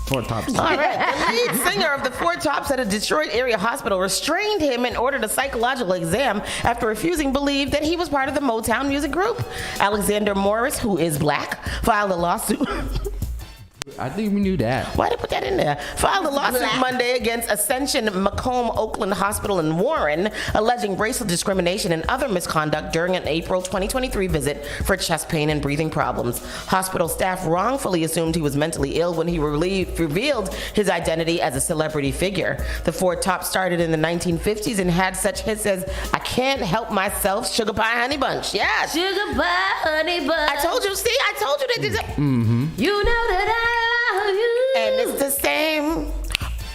Four Tops. All right. The lead singer of the Four Tops at a Detroit area hospital restrained him and ordered a psychological exam after refusing to believe that he was part of the Motown music group. Alexander Morris, who is black, filed a lawsuit. I think we knew that. Why did they put that in there? Filed a lawsuit Monday against Ascension Macomb Oakland Hospital in Warren, alleging racial discrimination and other misconduct during an April 2023 visit for chest pain and breathing problems. Hospital staff wrongfully assumed he was mentally ill when he revealed his identity as a celebrity figure. The Four Tops started in the 1950s and had such hits as "I Can't Help Myself," "Sugar Pie Honey Bunch." Yes. Sugar Pie Honey Bunch. I told you that this. Mm-hmm. You know that I love you. And it's the same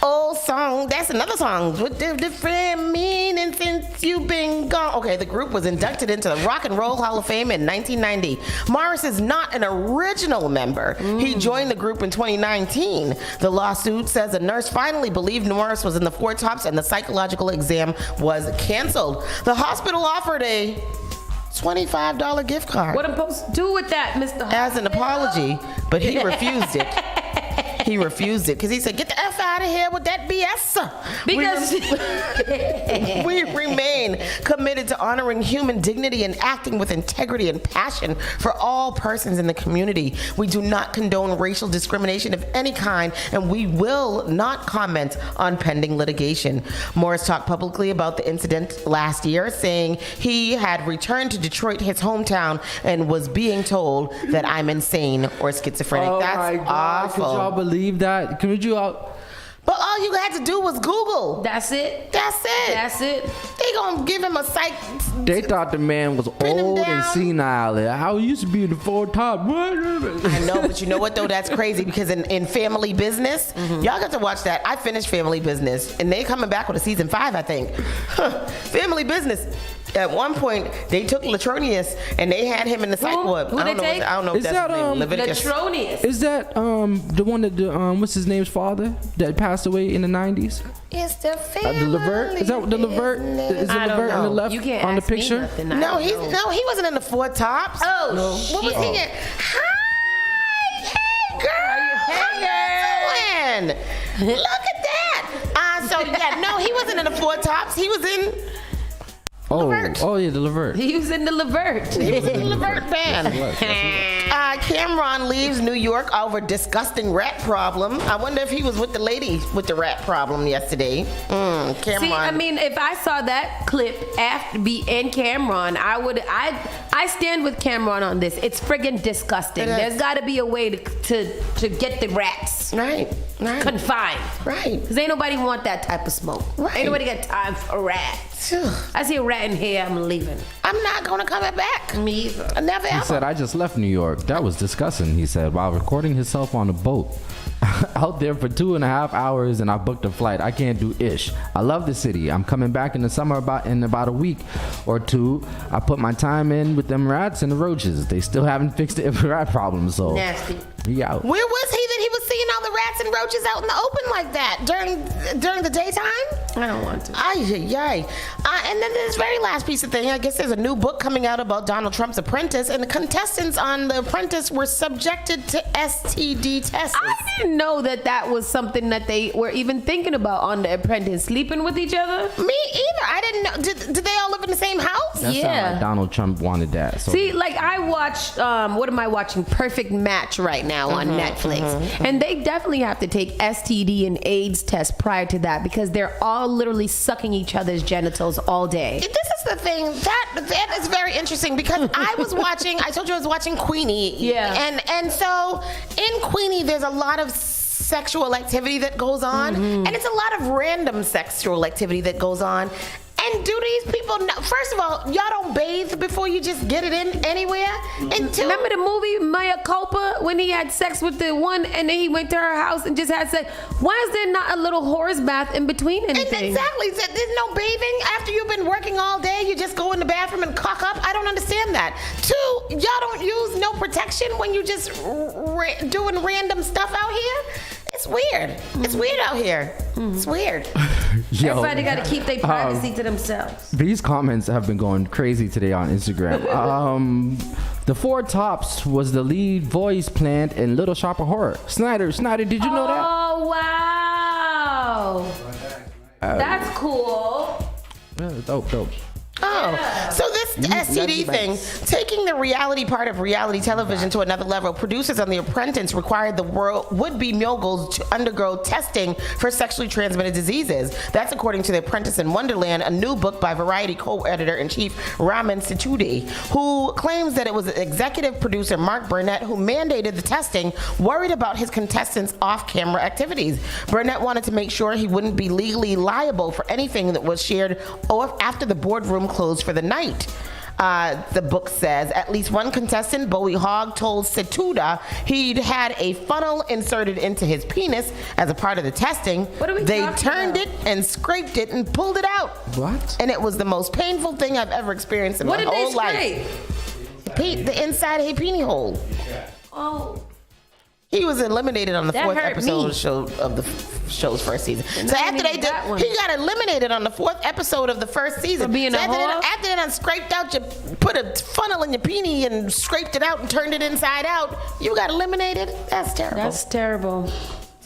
old song. That's another song with different meaning since you've been gone. Okay, the group was inducted into the Rock and Roll Hall of Fame in 1990. Morris is not an original member. He joined the group in 2019. The lawsuit says a nurse finally believed Morris was in the Four Tops and the psychological exam was canceled. The hospital offered a $25 gift card. What am I supposed to do with that, Mr. As an apology, but he refused it. He refused it because he said, "Get the F out of here with that BS." Because we remain committed to honoring human dignity and acting with integrity and passion for all persons in the community. We do not condone racial discrimination of any kind, and we will not comment on pending litigation. Morris talked publicly about the incident last year, saying he had returned to Detroit, his hometown, and was being told that I'm insane or schizophrenic. Oh That's my God. awful. Could y'all believe that? Could you all? But all you had to do was Google. That's it. They gonna give him a psych. They thought the man was old and senile. I used to be in the Four Tops. I know, but you know what though? That's crazy because in Family Business, y'all got to watch that. I finished Family Business, and they coming back with a season 5, I think. Family Business. At one point, they took Latronius and they had him in the psych ward. Who they take? I don't know if that's his name. Leviticus. Latronius. Is that the one that what's his name's father that passed away in the 90s? It's the family. The Levert? Is that the Levert? Is the Levert on the left You can't on the ask me picture? nothing. No, he wasn't in the Four Tops. Oh, No. What was he in? Hi, hey girl, how you doing? Look at that. So yeah, no, he wasn't in the Four Tops. He was in. Levert. Oh yeah, the Levert. He was in the Levert. He was in the Levert band. Cameron leaves New York over disgusting rat problem. I wonder if he was with the lady with the rat problem yesterday. Cameron. See, I mean, if I saw that clip after and Cameron, I stand with Cameron on this. It's friggin' disgusting. There's got to be a way to get the rats confined. Right. Because ain't nobody want that type of smoke. Right. Ain't nobody got time for rats. I see a rat in here, I'm leaving. I'm not gonna come back. Me either. Never He ever. said, "I just left New York. That was disgusting," he said, while recording himself on a boat. Out there for 2.5 hours and I booked a flight. I can't do ish. I love the city. I'm coming back in the summer in about a week or two. I put my time in with them rats and the roaches. They still haven't fixed the rat problem, so Nasty. he out. Where was he that he was seeing all the rats and roaches out in the open like that during the daytime. I don't want to. And then this very last piece of thing, I guess there's a new book coming out about Donald Trump's Apprentice, and the contestants on The Apprentice were subjected to STD tests. I didn't know that was something that they were even thinking about on The Apprentice, sleeping with each other. Me either. I didn't know. Did they all live in the same house? That sounds like Donald Trump wanted that. So. See, like I watched, what am I watching? Perfect Match right now on Netflix. And they definitely have to take STD and AIDS tests prior to that because they're all literally sucking each other's genitals all day. This is the thing. That is very interesting because I told you I was watching Queenie. Yeah. And so in Queenie, there's a lot of sexual activity that goes on. And it's a lot of random sexual activity that goes on. And do these people know? First of all, y'all don't bathe before you just get it in anywhere. And two, remember the movie Mea Culpa when he had sex with the one and then he went to her house and just had sex? Why is there not a little horse bath in between anything? Exactly. There's no bathing after you've been working all day. You just go in the bathroom and cock up. I don't understand that. Two, y'all don't use no protection when you just doing random stuff out here. It's weird. It's weird out here. It's weird. Everybody got to keep their privacy to themselves. These comments have been going crazy today on Instagram. The Four Tops was the lead voice planned in Little Shop of Horror. Snyder, did you know that? Oh, wow. That's cool. Yeah, dope. So this STD thing, taking the reality part of reality television to another level, producers on The Apprentice required the would-be moguls to undergo testing for sexually transmitted diseases. That's according to The Apprentice in Wonderland, a new book by Variety co-editor-in-chief Raman Situdi, who claims that it was executive producer Mark Burnett who mandated the testing, worried about his contestants' off-camera activities. Burnett wanted to make sure he wouldn't be legally liable for anything that was shared after the boardroom closed for the night. The book says at least one contestant, Bowie Hogg, told Situda he'd had a funnel inserted into his penis as a part of the testing. They turned it and scraped it and pulled it out. What? And it was the most painful thing I've ever experienced in my whole life. The inside of his peenie hole. Oh. He was eliminated on the That fourth hurt episode of the show's first season. So after they did, he got eliminated on the fourth episode of the first season. For being a whore? After they done scraped out, you put a funnel in your peenie and scraped it out and turned it inside out, you got eliminated? That's terrible. That's terrible.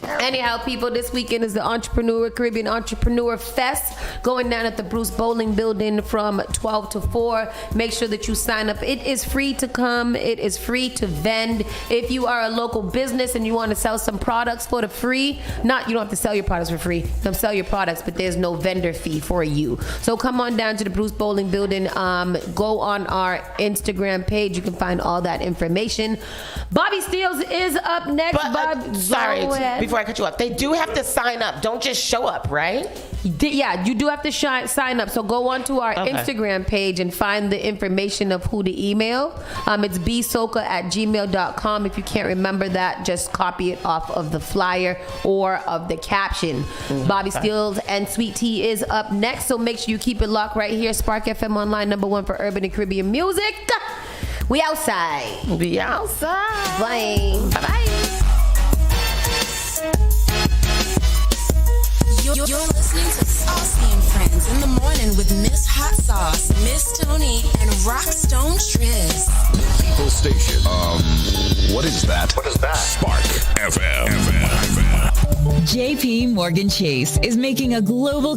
Anyhow, people, this weekend is the Caribbean Entrepreneur Fest going down at the Bruce Bowling Building from 12 to 4. Make sure that you sign up. It is free to come. It is free to vend. If you are a local business and you want to sell some products for the free, you don't have to sell your products for free. You can sell your products, but there's no vendor fee for you. So come on down to the Bruce Bowling Building. Go on our Instagram page. You can find all that information. Bobby Steels is up next. Before I cut you off, they do have to sign up. Don't just show up, right? Yeah, you do have to sign up. So go on to our Instagram page and find the information of who to email. It's bsoka@gmail.com. If you can't remember that, just copy it off of the flyer or of the caption. Bobby Steels and Sweet Tea is up next. So make sure you keep it locked right here. Spark FM Online, #1 for urban and Caribbean music. We outside. Be outside. Bye. Bye-bye. You're listening to Saucy and Friends in the morning with Miss Hot Sauce, Miss Tony, and Rockstone Triz. People Station. What is that? Spark FM. JP Morgan Chase is making a global